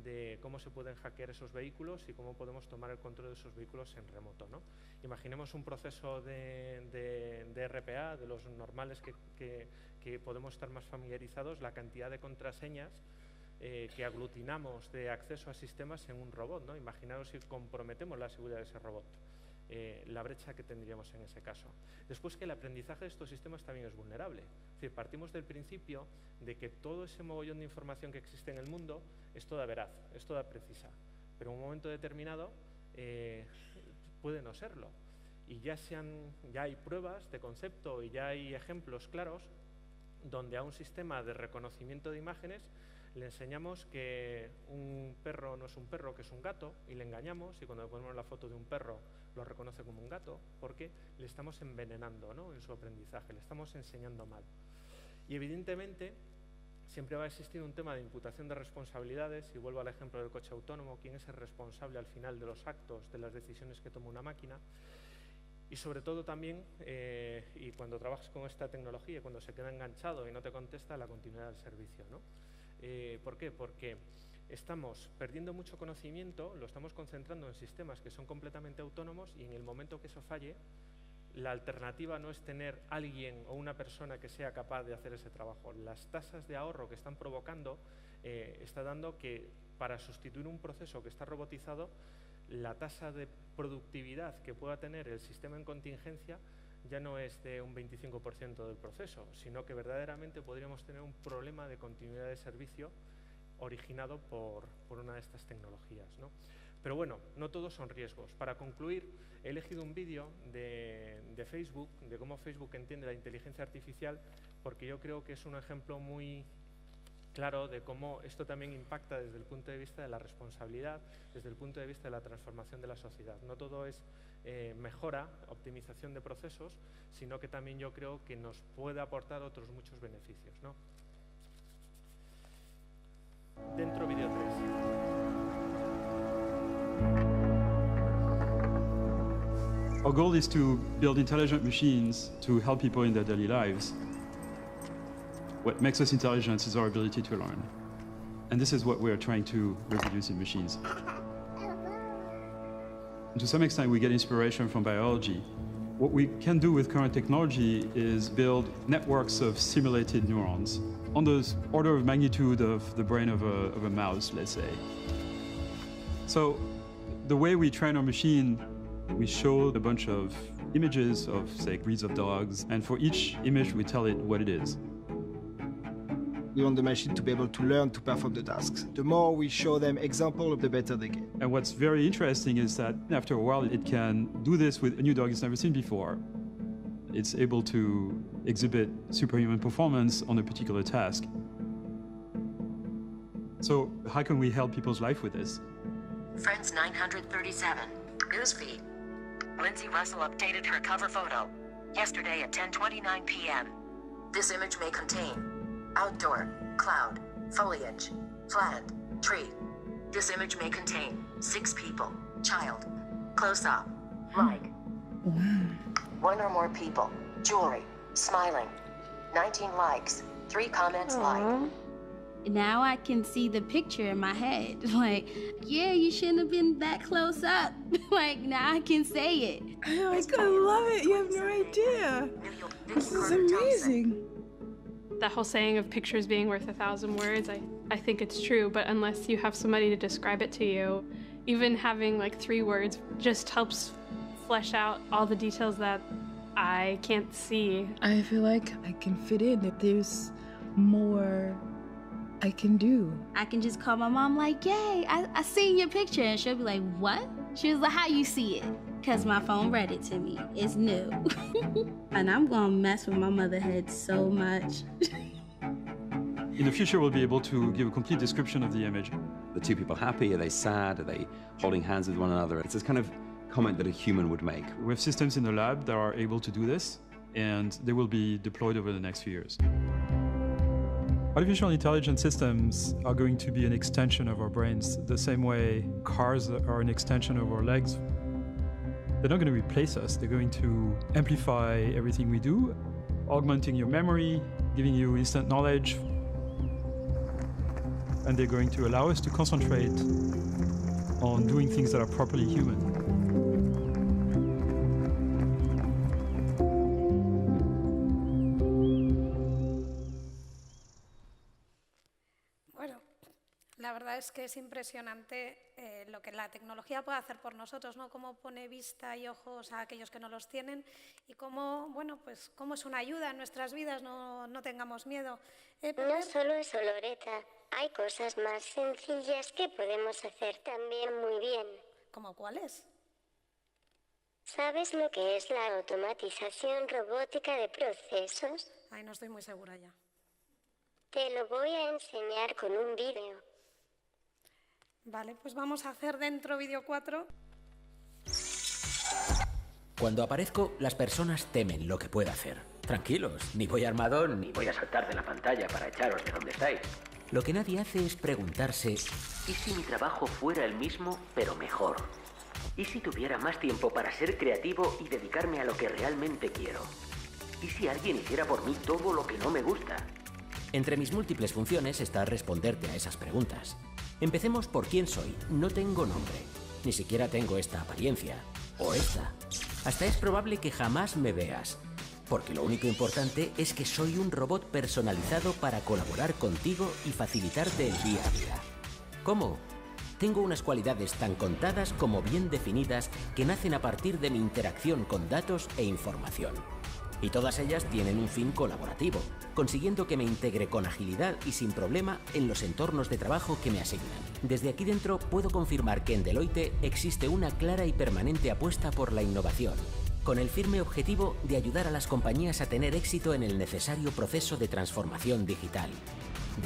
de cómo se pueden hackear esos vehículos y cómo podemos tomar el control de esos vehículos en remoto, ¿no? Imaginemos un proceso de RPA, de los normales que podemos estar más familiarizados, la cantidad de contraseñas que aglutinamos de acceso a sistemas en un robot, ¿no? Imaginaos si comprometemos la seguridad de ese robot. La brecha que tendríamos en ese caso. Después, que el aprendizaje de estos sistemas también es vulnerable. Es decir, partimos del principio de que todo ese mogollón de información que existe en el mundo es toda veraz, es toda precisa, pero en un momento determinado puede no serlo. Y ya hay pruebas de concepto y ya hay ejemplos claros donde a un sistema de reconocimiento de imágenes le enseñamos que un perro no es un perro, que es un gato, y le engañamos, y cuando le ponemos la foto de un perro lo reconoce como un gato, porque le estamos envenenando, ¿no?, en su aprendizaje, le estamos enseñando mal. Y evidentemente siempre va a existir un tema de imputación de responsabilidades, y vuelvo al ejemplo del coche autónomo, quién es el responsable al final de los actos, de las decisiones que toma una máquina. Y sobre todo también, y cuando trabajas con esta tecnología, cuando se queda enganchado y no te contesta, la continuidad del servicio, ¿no? ¿Por qué? Porque estamos perdiendo mucho conocimiento, lo estamos concentrando en sistemas que son completamente autónomos, y en el momento que eso falle, la alternativa no es tener alguien o una persona que sea capaz de hacer ese trabajo. Las tasas de ahorro que están provocando está dando que para sustituir un proceso que está robotizado, la tasa de productividad que pueda tener el sistema en contingencia ya no es de un 25% del proceso, sino que verdaderamente podríamos tener un problema de continuidad de servicio originado por una de estas tecnologías, ¿no? Pero bueno, no todos son riesgos. Para concluir, he elegido un vídeo de Facebook, de cómo Facebook entiende la inteligencia artificial, porque yo creo que es un ejemplo muy claro de cómo esto también impacta desde el punto de vista de la responsabilidad, desde el punto de vista de la transformación de la sociedad. No todo es mejora, optimización de procesos, sino que también yo creo que nos puede aportar otros muchos beneficios, ¿no? Dentro vídeo 3. Our goal is to build intelligent machines to help people in their daily lives. What makes us intelligent is our ability to learn. And this is what we're trying to reproduce in machines. And to some extent, we get inspiration from biology. What we can do with current technology is build networks of simulated neurons on the order of magnitude of the brain of a mouse, let's say. So the way we train our machine, we show a bunch of images of, say, breeds of dogs, and for each image we tell it what it is. We want the machine to be able to learn to perform the tasks. The more we show them examples, the better they get. And what's very interesting is that after a while, it can do this with a new dog it's never seen before. It's able to exhibit superhuman performance on a particular task. So how can we help people's life with this? Friends 937, newsfeed. Lindsay Russell updated her cover photo yesterday at 10:29 p.m. This image may contain outdoor, cloud, foliage, flat, tree. This image may contain 6 people, child, close up, like. One or more people, jewelry, smiling, 19 likes, 3 comments like. Now I can see the picture in my head. Like, yeah, you shouldn't have been that close up. Like, now I can say it. I love it. You have no idea. This is amazing. That whole saying of pictures being worth 1,000 words, I think it's true, but unless you have somebody to describe it to you, even having like 3 words just helps flesh out all the details that I can't see. I feel like I can fit in. There's more I can do. I can just call my mom like, yay, I seen your picture. And she'll be like, what? She was like, how you see it? Because my phone read it to me. It's new. And I'm going to mess with my mother head so much. In the future, we'll be able to give a complete description of the image. The 2 people happy? Are they sad? Are they holding hands with one another? It's this kind of comment that a human would make. We have systems in the lab that are able to do this, and they will be deployed over the next few years. Artificial intelligence systems are going to be an extension of our brains, the same way cars are an extension of our legs. They're not going to replace us. They're going to amplify everything we do, augmenting your memory, giving you instant knowledge, and they're going to allow us to concentrate on doing things that are properly human. La verdad es que es impresionante lo que la tecnología puede hacer por nosotros, ¿no? Cómo pone vista y ojos a aquellos que no los tienen y cómo, bueno, pues cómo es una ayuda en nuestras vidas, no tengamos miedo. No solo eso, Loreta. Hay cosas más sencillas que podemos hacer también muy bien. ¿Cómo cuáles? ¿Sabes lo que es la automatización robótica de procesos? Ay, no estoy muy segura ya. Te lo voy a enseñar con un vídeo. Vale, pues vamos a hacer dentro vídeo 4. Cuando aparezco, las personas temen lo que pueda hacer. Tranquilos, ni voy armado ni voy a saltar de la pantalla para echaros de donde estáis. Lo que nadie hace es preguntarse, ¿y si mi trabajo fuera el mismo, pero mejor? ¿Y si tuviera más tiempo para ser creativo y dedicarme a lo que realmente quiero? ¿Y si alguien hiciera por mí todo lo que no me gusta? Entre mis múltiples funciones está responderte a esas preguntas. Empecemos por quién soy. No tengo nombre. Ni siquiera tengo esta apariencia. O esta. Hasta es probable que jamás me veas. Porque lo único importante es que soy un robot personalizado para colaborar contigo y facilitarte el día a día. ¿Cómo? Tengo unas cualidades tan contadas como bien definidas que nacen a partir de mi interacción con datos e información. Y todas ellas tienen un fin colaborativo, consiguiendo que me integre con agilidad y sin problema en los entornos de trabajo que me asignan. Desde aquí dentro puedo confirmar que en Deloitte existe una clara y permanente apuesta por la innovación, con el firme objetivo de ayudar a las compañías a tener éxito en el necesario proceso de transformación digital.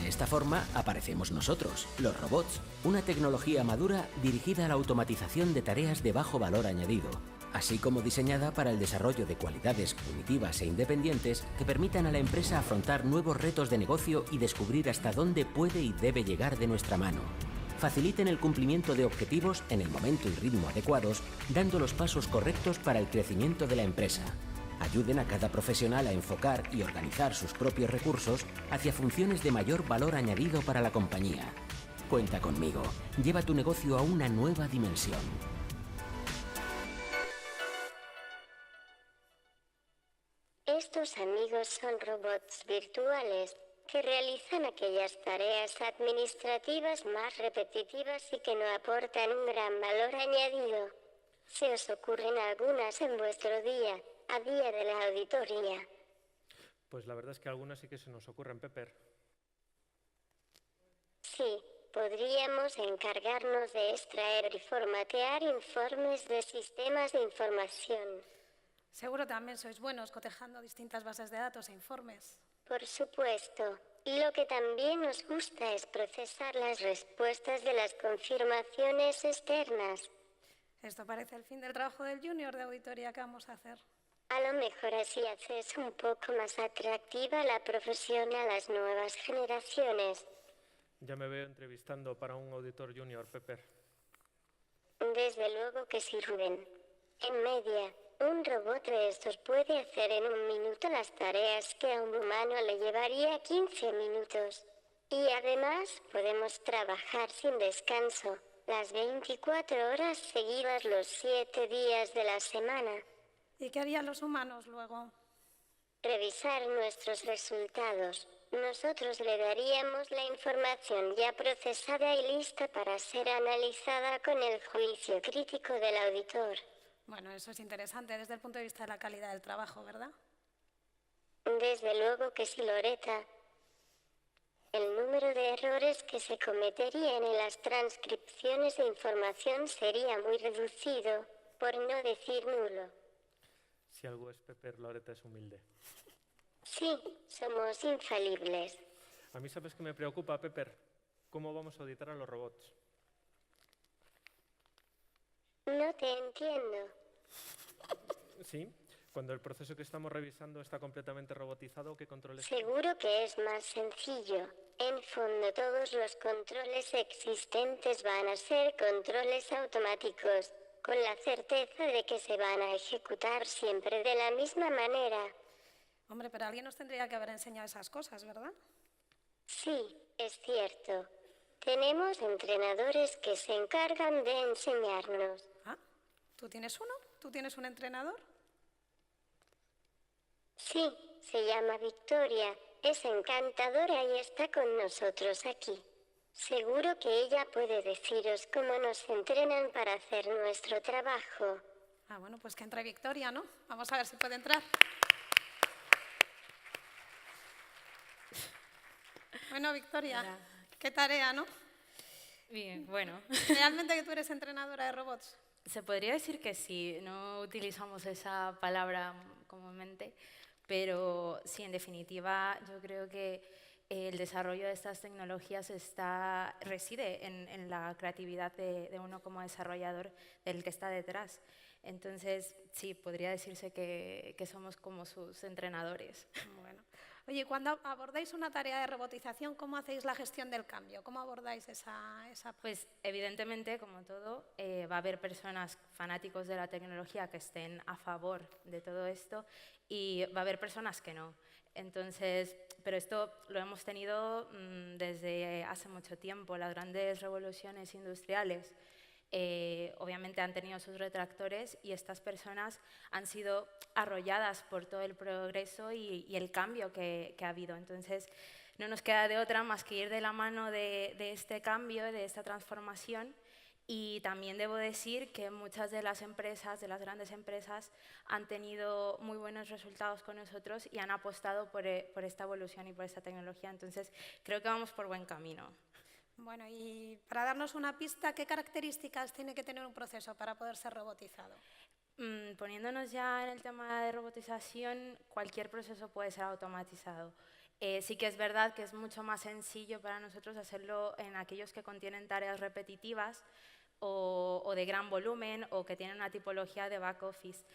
De esta forma aparecemos nosotros, los robots, una tecnología madura dirigida a la automatización de tareas de bajo valor añadido, así como diseñada para el desarrollo de cualidades cognitivas e independientes que permitan a la empresa afrontar nuevos retos de negocio y descubrir hasta dónde puede y debe llegar de nuestra mano. Faciliten el cumplimiento de objetivos en el momento y ritmo adecuados, dando los pasos correctos para el crecimiento de la empresa. Ayuden a cada profesional a enfocar y organizar sus propios recursos hacia funciones de mayor valor añadido para la compañía. Cuenta conmigo. Lleva tu negocio a una nueva dimensión. Estos amigos son robots virtuales que realizan aquellas tareas administrativas más repetitivas y que no aportan un gran valor añadido. ¿Se os ocurren algunas en vuestro día, a día de la auditoría? Pues la verdad es que algunas sí que se nos ocurren, Pepper. Sí, podríamos encargarnos de extraer y formatear informes de sistemas de información. Seguro también sois buenos cotejando distintas bases de datos e informes. Por supuesto. Lo que también nos gusta es procesar las respuestas de las confirmaciones externas. Esto parece el fin del trabajo del junior de auditoría que vamos a hacer. A lo mejor así haces un poco más atractiva la profesión a las nuevas generaciones. Ya me veo entrevistando para un auditor junior, Pepper. Desde luego que sí, Rubén. En media, un robot de estos puede hacer en 1 minuto las tareas que a un humano le llevaría 15 minutos. Y además podemos trabajar sin descanso, las 24 horas seguidas los 7 días de la semana. ¿Y qué harían los humanos luego? Revisar nuestros resultados. Nosotros le daríamos la información ya procesada y lista para ser analizada con el juicio crítico del auditor. Bueno, eso es interesante desde el punto de vista de la calidad del trabajo, ¿verdad? Desde luego que sí, Loretta. El número de errores que se cometerían en las transcripciones de información sería muy reducido, por no decir nulo. Si algo es Pepper, Loretta es humilde. Sí, somos infalibles. A mí, ¿sabes qué me preocupa, Pepper? ¿Cómo vamos a auditar a los robots? No te entiendo. Sí, cuando el proceso que estamos revisando está completamente robotizado, ¿qué controles? Seguro que es más sencillo. En fondo, todos los controles existentes van a ser controles automáticos, con la certeza de que se van a ejecutar siempre de la misma manera. Hombre, pero alguien nos tendría que haber enseñado esas cosas, ¿verdad? Sí, es cierto. Tenemos entrenadores que se encargan de enseñarnos. Ah, ¿tú tienes uno? ¿Tú tienes un entrenador? Sí, se llama Victoria. Es encantadora y está con nosotros aquí. Seguro que ella puede deciros cómo nos entrenan para hacer nuestro trabajo. Ah, bueno, pues que entre Victoria, ¿no? Vamos a ver si puede entrar. Bueno, Victoria, Hola. qué tarea, ¿no? Bien, bueno. ¿Realmente que tú eres entrenadora de robots? Se podría decir que sí, no utilizamos esa palabra comúnmente, pero sí, en definitiva, yo creo que el desarrollo de estas tecnologías reside en la creatividad de uno como desarrollador, del que está detrás. Entonces, sí, podría decirse que somos como sus entrenadores. Bueno. Oye, cuando abordáis una tarea de robotización, ¿cómo hacéis la gestión del cambio? ¿Cómo abordáis esa? Pues evidentemente, como todo, va a haber personas fanáticos de la tecnología que estén a favor de todo esto y va a haber personas que no. Entonces, pero esto lo hemos tenido desde hace mucho tiempo. Las grandes revoluciones industriales obviamente han tenido sus retractores y estas personas han sido arrolladas por todo el progreso y el cambio que ha habido. Entonces, no nos queda de otra más que ir de la mano de este cambio, de esta transformación. Y también debo decir que muchas de las empresas, de las grandes empresas, han tenido muy buenos resultados con nosotros y han apostado por esta evolución y por esta tecnología. Entonces, creo que vamos por buen camino. Bueno, y para darnos una pista, ¿qué características tiene que tener un proceso para poder ser robotizado? Poniéndonos ya en el tema de robotización, cualquier proceso puede ser automatizado. Sí que es verdad que es mucho más sencillo para nosotros hacerlo en aquellos que contienen tareas repetitivas o de gran volumen o que tienen una tipología de back office.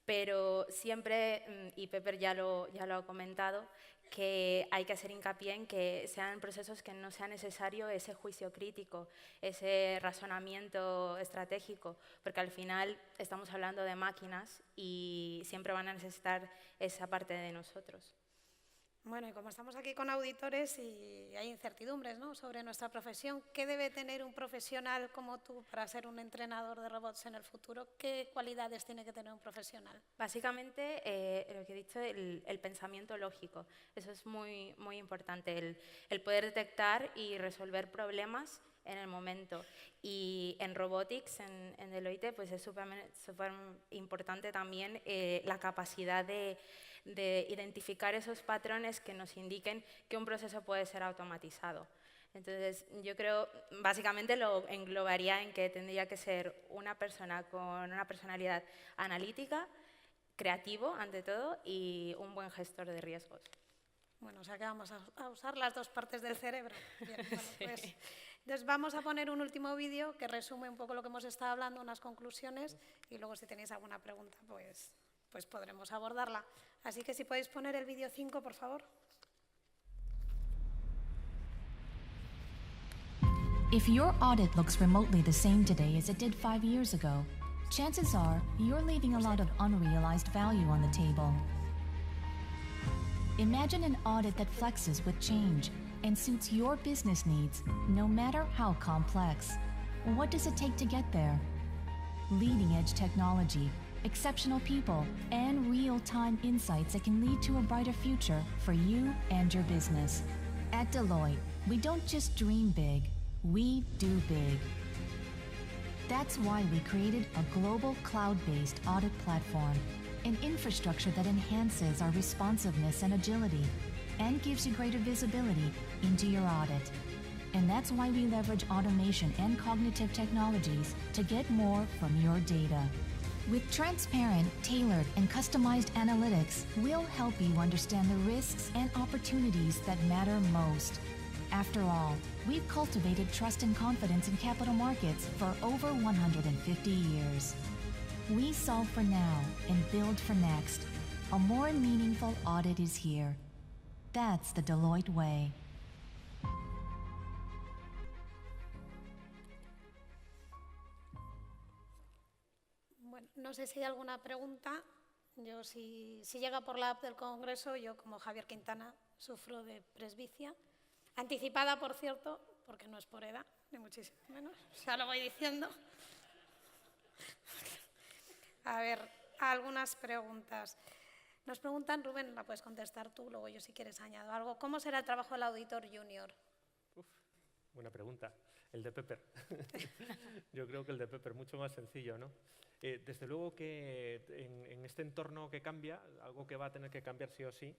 Pero siempre, y Pepper ya lo ha comentado, que hay que hacer hincapié en que sean procesos que no sea necesario ese juicio crítico, ese razonamiento estratégico, porque al final estamos hablando de máquinas y siempre van a necesitar esa parte de nosotros. Bueno, y como estamos aquí con auditores y hay incertidumbres, ¿no?, sobre nuestra profesión, ¿qué debe tener un profesional como tú para ser un entrenador de robots en el futuro? ¿Qué cualidades tiene que tener un profesional? Básicamente, lo que he dicho, el pensamiento lógico. Eso es muy, muy importante, el poder detectar y resolver problemas en el momento. Y en Robotics, en Deloitte, pues es súper importante también la capacidad de identificar esos patrones que nos indiquen que un proceso puede ser automatizado. Entonces, yo creo, básicamente lo englobaría en que tendría que ser una persona con una personalidad analítica, creativo, ante todo, y un buen gestor de riesgos. Bueno, o sea que vamos a usar las dos partes del cerebro. Bien, bueno, pues, entonces vamos a poner un último vídeo que resume un poco lo que hemos estado hablando, unas conclusiones, y luego si tenéis alguna pregunta, pues podremos abordarla. Así que si podéis poner el vídeo 5, por favor. If your audit looks remotely the same today as it did 5 years ago, chances are you're leaving a lot of unrealized value on the table. Imagine an audit that flexes with change and suits your business needs, no matter how complex. What does it take to get there? Leading-edge technology, exceptional people, and real-time insights that can lead to a brighter future for you and your business. At Deloitte, we don't just dream big, we do big. That's why we created a global cloud-based audit platform, an infrastructure that enhances our responsiveness and agility and gives you greater visibility into your audit. And that's why we leverage automation and cognitive technologies to get more from your data. With transparent, tailored, and customized analytics, we'll help you understand the risks and opportunities that matter most. After all, we've cultivated trust and confidence in capital markets for over 150 years. We solve for now and build for next. A more meaningful audit is here. That's the Deloitte way. Bueno, no sé si hay alguna pregunta. Yo, si llega por la app del Congreso, yo como Javier Quintana sufro de presbicia. Anticipada, por cierto, porque no es por edad, ni muchísimo menos. Ya lo voy diciendo. A ver, algunas preguntas. Nos preguntan, Rubén, la puedes contestar tú, luego yo si quieres añado algo. ¿Cómo será el trabajo del auditor junior? Buena pregunta. El de Pepper. Yo creo que el de Pepper, mucho más sencillo, ¿no? Desde luego que en este entorno que cambia, algo que va a tener que cambiar sí o sí,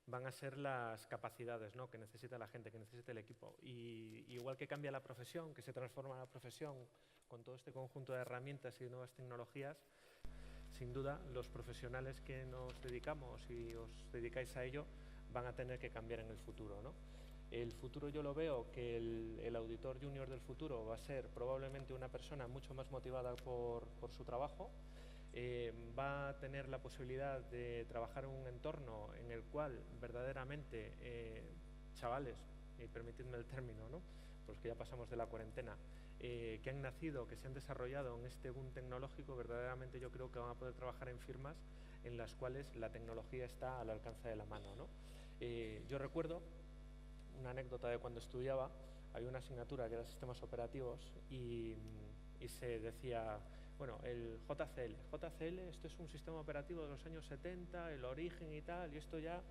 van a ser las capacidades, ¿no?, que necesita la gente, que necesita el equipo. Y igual que cambia la profesión, que se transforma la profesión con todo este conjunto de herramientas y de nuevas tecnologías, sin duda los profesionales que nos dedicamos y os dedicáis a ello van a tener que cambiar en el futuro, ¿no? El futuro yo lo veo que el auditor junior del futuro va a ser probablemente una persona mucho más motivada por su trabajo. Va a tener la posibilidad de trabajar en un entorno en el cual verdaderamente chavales, y permitidme el término, ¿no?, pues que ya pasamos de la cuarentena, que han nacido, que se han desarrollado en este boom tecnológico, verdaderamente yo creo que van a poder trabajar en firmas en las cuales la tecnología está al alcance de la mano, ¿no? Yo recuerdo una anécdota de cuando estudiaba, había una asignatura que era sistemas operativos y se decía, bueno, el JCL, esto es un sistema operativo de los años 70, el origen y tal, y esto ya,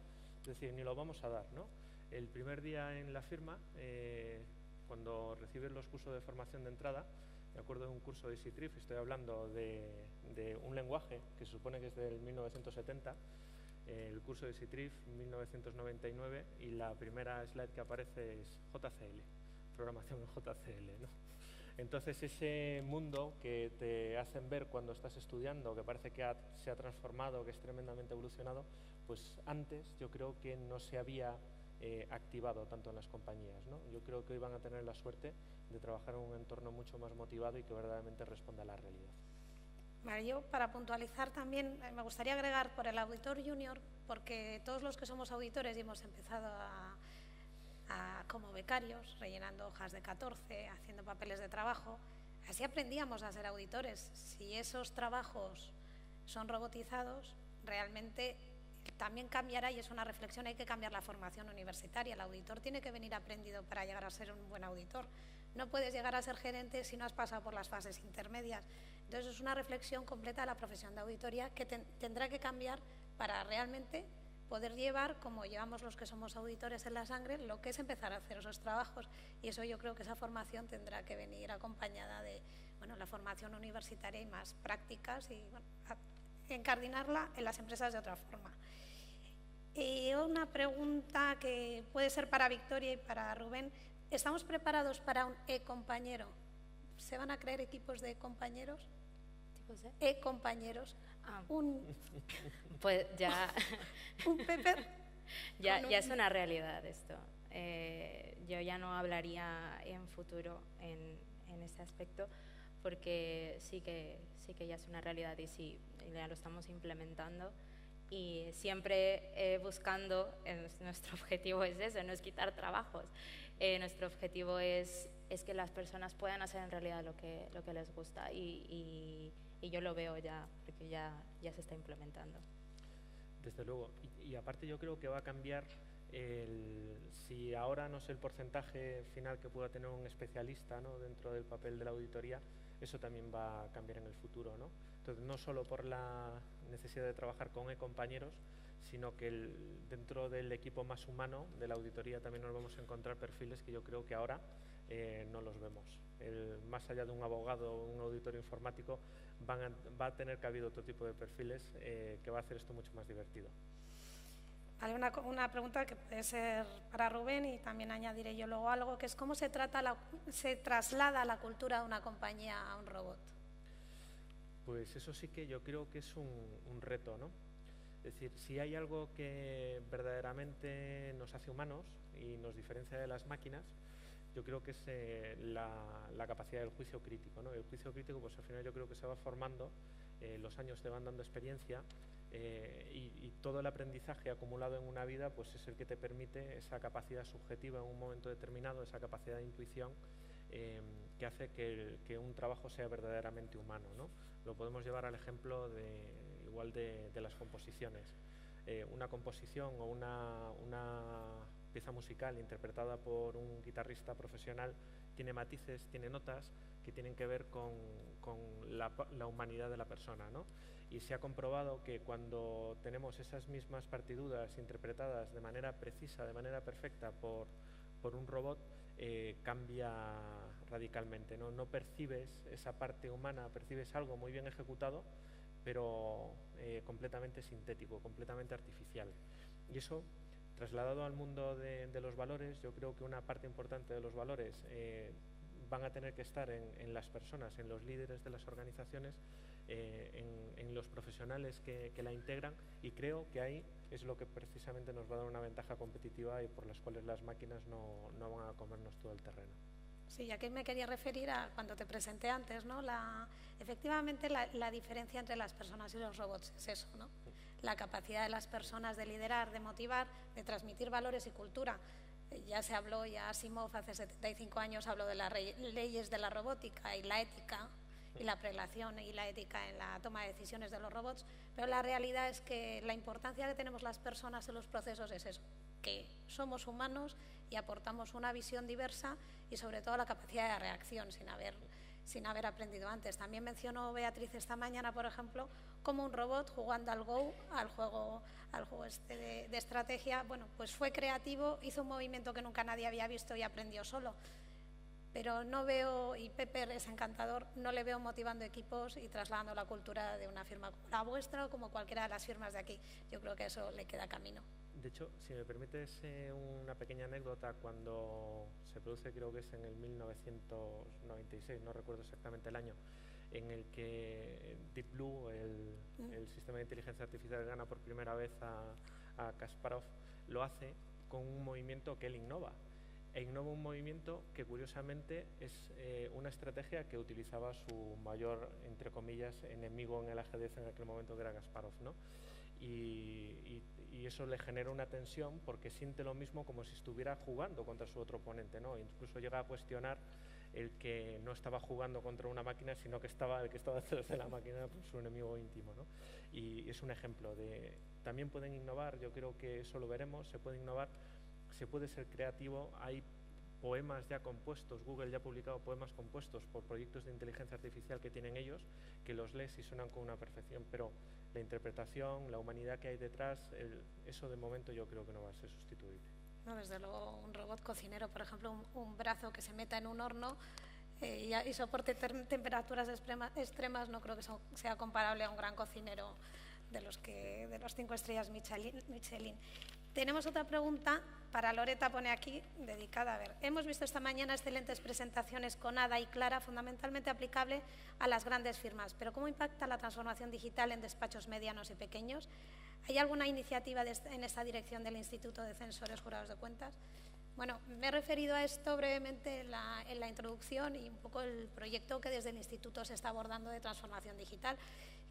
es decir, ni lo vamos a dar, ¿no? El primer día en la firma, cuando recibes los cursos de formación de entrada, me acuerdo de un curso de Citrif, estoy hablando de un lenguaje que se supone que es del 1970, el curso de Citrif 1999, y la primera slide que aparece es JCL, programación en JCL, ¿no? Entonces ese mundo que te hacen ver cuando estás estudiando, que parece que se ha transformado, que es tremendamente evolucionado, pues antes yo creo que no se había activado tanto en las compañías, ¿no? Yo creo que hoy van a tener la suerte de trabajar en un entorno mucho más motivado y que verdaderamente responda a la realidad. Vale, yo para puntualizar también me gustaría agregar por el auditor junior, porque todos los que somos auditores y hemos empezado como becarios, rellenando hojas de 14, haciendo papeles de trabajo, así aprendíamos a ser auditores. Si esos trabajos son robotizados, realmente también cambiará, y es una reflexión, hay que cambiar la formación universitaria. El auditor tiene que venir aprendido para llegar a ser un buen auditor. No puedes llegar a ser gerente si no has pasado por las fases intermedias. Entonces es una reflexión completa de la profesión de auditoría que tendrá que cambiar para realmente poder llevar, como llevamos los que somos auditores en la sangre, lo que es empezar a hacer esos trabajos. Y eso yo creo que esa formación tendrá que venir acompañada de, bueno, la formación universitaria y más prácticas, y bueno, encardinarla en las empresas de otra forma. Y una pregunta que puede ser para Victoria y para Rubén. ¿estamos preparados para un e-compañero? ¿Se van a crear equipos de compañeros? ¿Tipos de? E-compañeros. Pues ya... ¿Un Pepper? ya es una realidad esto. Yo ya no hablaría en futuro en este aspecto, porque sí que ya es una realidad y sí, ya lo estamos implementando. Y siempre buscando, nuestro objetivo es eso, no es quitar trabajos. Nuestro objetivo es que las personas puedan hacer en realidad lo que les gusta y yo lo veo ya, porque ya se está implementando. Desde luego. Y aparte yo creo que va a cambiar, si ahora no sé el porcentaje final que pueda tener un especialista, ¿no?, dentro del papel de la auditoría, eso también va a cambiar en el futuro, ¿no? Entonces, no solo por la necesidad de trabajar con compañeros, sino que dentro del equipo más humano de la auditoría también nos vamos a encontrar perfiles que yo creo que ahora no los vemos. Más allá de un abogado o un auditor informático, va a tener cabido otro tipo de perfiles que va a hacer esto mucho más divertido. Vale, una pregunta que puede ser para Rubén y también añadiré yo luego algo, que es cómo se traslada la cultura de una compañía a un robot. Pues eso sí que yo creo que es un reto, ¿no? Es decir, si hay algo que verdaderamente nos hace humanos y nos diferencia de las máquinas, yo creo que es la capacidad del juicio crítico, ¿no? El juicio crítico, pues al final yo creo que se va formando, los años te van dando experiencia y todo el aprendizaje acumulado en una vida pues es el que te permite esa capacidad subjetiva en un momento determinado, esa capacidad de intuición que hace que un trabajo sea verdaderamente humano, ¿no? Lo podemos llevar al ejemplo de las composiciones. Una composición o una pieza musical interpretada por un guitarrista profesional tiene matices, tiene notas que tienen que ver con la humanidad de la persona, ¿no? Y se ha comprobado que cuando tenemos esas mismas partituras interpretadas de manera precisa, de manera perfecta por un robot, cambia radicalmente, ¿no? No percibes esa parte humana, percibes algo muy bien ejecutado, pero completamente sintético, completamente artificial. Y eso, trasladado al mundo de los valores, yo creo que una parte importante de los valores van a tener que estar en las personas, en los líderes de las organizaciones, en los profesionales que la integran, y creo que ahí es lo que precisamente nos va a dar una ventaja competitiva y por las cuales las máquinas no van a comernos todo el terreno. Sí, ya que me quería referir a cuando te presenté antes, ¿no? Efectivamente la diferencia entre las personas y los robots es eso, ¿no? La capacidad de las personas de liderar, de motivar, de transmitir valores y cultura. Ya se habló, ya Asimov hace 75 años habló de las leyes de la robótica y la ética y la prelación y la ética en la toma de decisiones de los robots, pero la realidad es que la importancia que tenemos las personas en los procesos es eso, que somos humanos y aportamos una visión diversa y sobre todo la capacidad de reacción sin haber aprendido antes. También mencionó Beatriz esta mañana, por ejemplo, como un robot jugando al Go, al juego de estrategia, bueno, pues fue creativo, hizo un movimiento que nunca nadie había visto y aprendió solo. Pero no veo, y Pepper es encantador, no le veo motivando equipos y trasladando la cultura de una firma como la vuestra o como cualquiera de las firmas de aquí. Yo creo que eso le queda camino. De hecho, si me permites una pequeña anécdota, cuando se produce, creo que es en el 1996, no recuerdo exactamente el año, en el que Deep Blue, el sistema de inteligencia artificial, gana por primera vez a Kasparov, lo hace con un movimiento que él innova. E innova un movimiento que curiosamente es una estrategia que utilizaba su mayor, entre comillas, enemigo en el ajedrez en aquel momento, que era Kasparov, ¿no? Y eso le genera una tensión porque siente lo mismo como si estuviera jugando contra su otro oponente, ¿no? Incluso llega a cuestionar el que no estaba jugando contra una máquina, sino que el que estaba detrás de la máquina, pues, su enemigo íntimo, ¿no? Y es un ejemplo de... También pueden innovar, yo creo que eso lo veremos, se puede innovar, se puede ser creativo, hay poemas ya compuestos, Google ya ha publicado poemas compuestos por proyectos de inteligencia artificial que tienen ellos, que los lees y suenan con una perfección, pero la interpretación, la humanidad que hay detrás, eso de momento yo creo que no va a ser sustituible. No, desde luego un robot cocinero, por ejemplo, un brazo que se meta en un horno y soporte temperaturas extremas, no creo que sea comparable a un gran cocinero de los 5 estrellas Michelin. Tenemos otra pregunta para Loreta, pone aquí, dedicada. A ver, hemos visto esta mañana excelentes presentaciones con Ada y Clara, fundamentalmente aplicable a las grandes firmas. Pero ¿cómo impacta la transformación digital en despachos medianos y pequeños? ¿Hay alguna iniciativa en esta dirección del Instituto de Censores Jurados de Cuentas? Bueno, me he referido a esto brevemente en la introducción y un poco el proyecto que desde el Instituto se está abordando de transformación digital,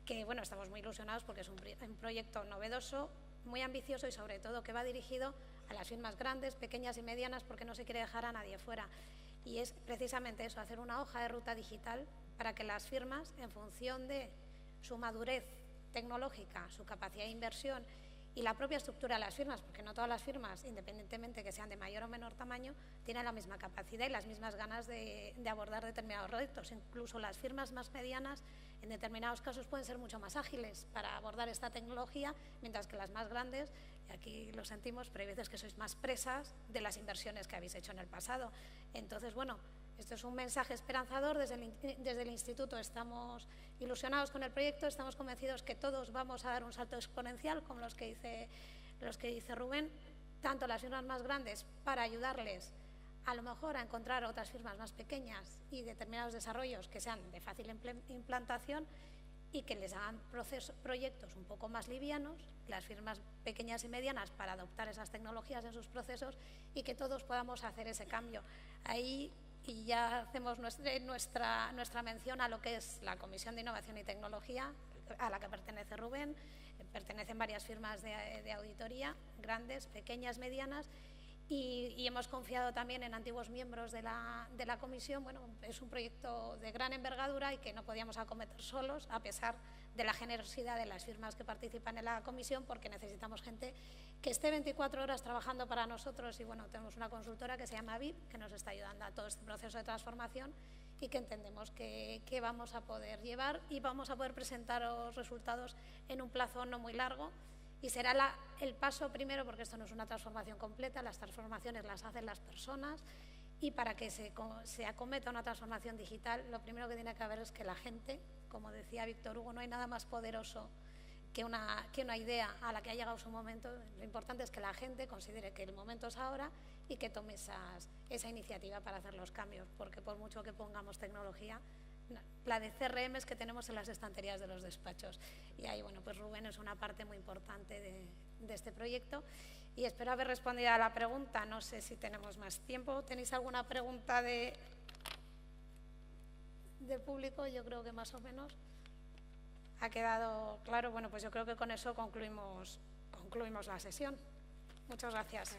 que bueno, estamos muy ilusionados porque es un proyecto novedoso, muy ambicioso y sobre todo que va dirigido a las firmas grandes, pequeñas y medianas, porque no se quiere dejar a nadie fuera. Y es precisamente eso, hacer una hoja de ruta digital para que las firmas, en función de su madurez tecnológica, su capacidad de inversión y la propia estructura de las firmas, porque no todas las firmas, independientemente que sean de mayor o menor tamaño, tienen la misma capacidad y las mismas ganas de abordar determinados retos. Incluso las firmas más medianas, en determinados casos, pueden ser mucho más ágiles para abordar esta tecnología, mientras que las más grandes, y aquí lo sentimos, pero hay veces que sois más presas de las inversiones que habéis hecho en el pasado. Entonces, bueno, esto es un mensaje esperanzador. Desde el Instituto estamos ilusionados con el proyecto, estamos convencidos que todos vamos a dar un salto exponencial, como los que dice Rubén, tanto las firmas más grandes para ayudarles a lo mejor a encontrar otras firmas más pequeñas y determinados desarrollos que sean de fácil implantación y que les hagan proyectos un poco más livianos, las firmas pequeñas y medianas para adoptar esas tecnologías en sus procesos y que todos podamos hacer ese cambio. Ahí y ya hacemos nuestra mención a lo que es la Comisión de Innovación y Tecnología, a la que pertenece Rubén. Pertenecen varias firmas de auditoría, grandes, pequeñas, medianas, y hemos confiado también en antiguos miembros de la comisión. Bueno, es un proyecto de gran envergadura y que no podíamos acometer solos, a pesar de la generosidad de las firmas que participan en la comisión, porque necesitamos gente que esté 24 horas trabajando para nosotros. Y bueno, tenemos una consultora que se llama VIP, que nos está ayudando a todo este proceso de transformación y que entendemos que vamos a poder llevar y vamos a poder presentar los resultados en un plazo no muy largo. Y será el paso primero, porque esto no es una transformación completa, las transformaciones las hacen las personas, y para que se acometa una transformación digital, lo primero que tiene que haber es que la gente, como decía Víctor Hugo, no hay nada más poderoso que una idea a la que ha llegado su momento. Lo importante es que la gente considere que el momento es ahora y que tome esa iniciativa para hacer los cambios, porque por mucho que pongamos tecnología, la de CRMs que tenemos en las estanterías de los despachos. Y ahí, bueno, pues Rubén es una parte muy importante de este proyecto. Y espero haber respondido a la pregunta. No sé si tenemos más tiempo. ¿Tenéis alguna pregunta del público? Yo creo que más o menos ha quedado claro. Bueno, pues yo creo que con eso concluimos la sesión. Muchas gracias.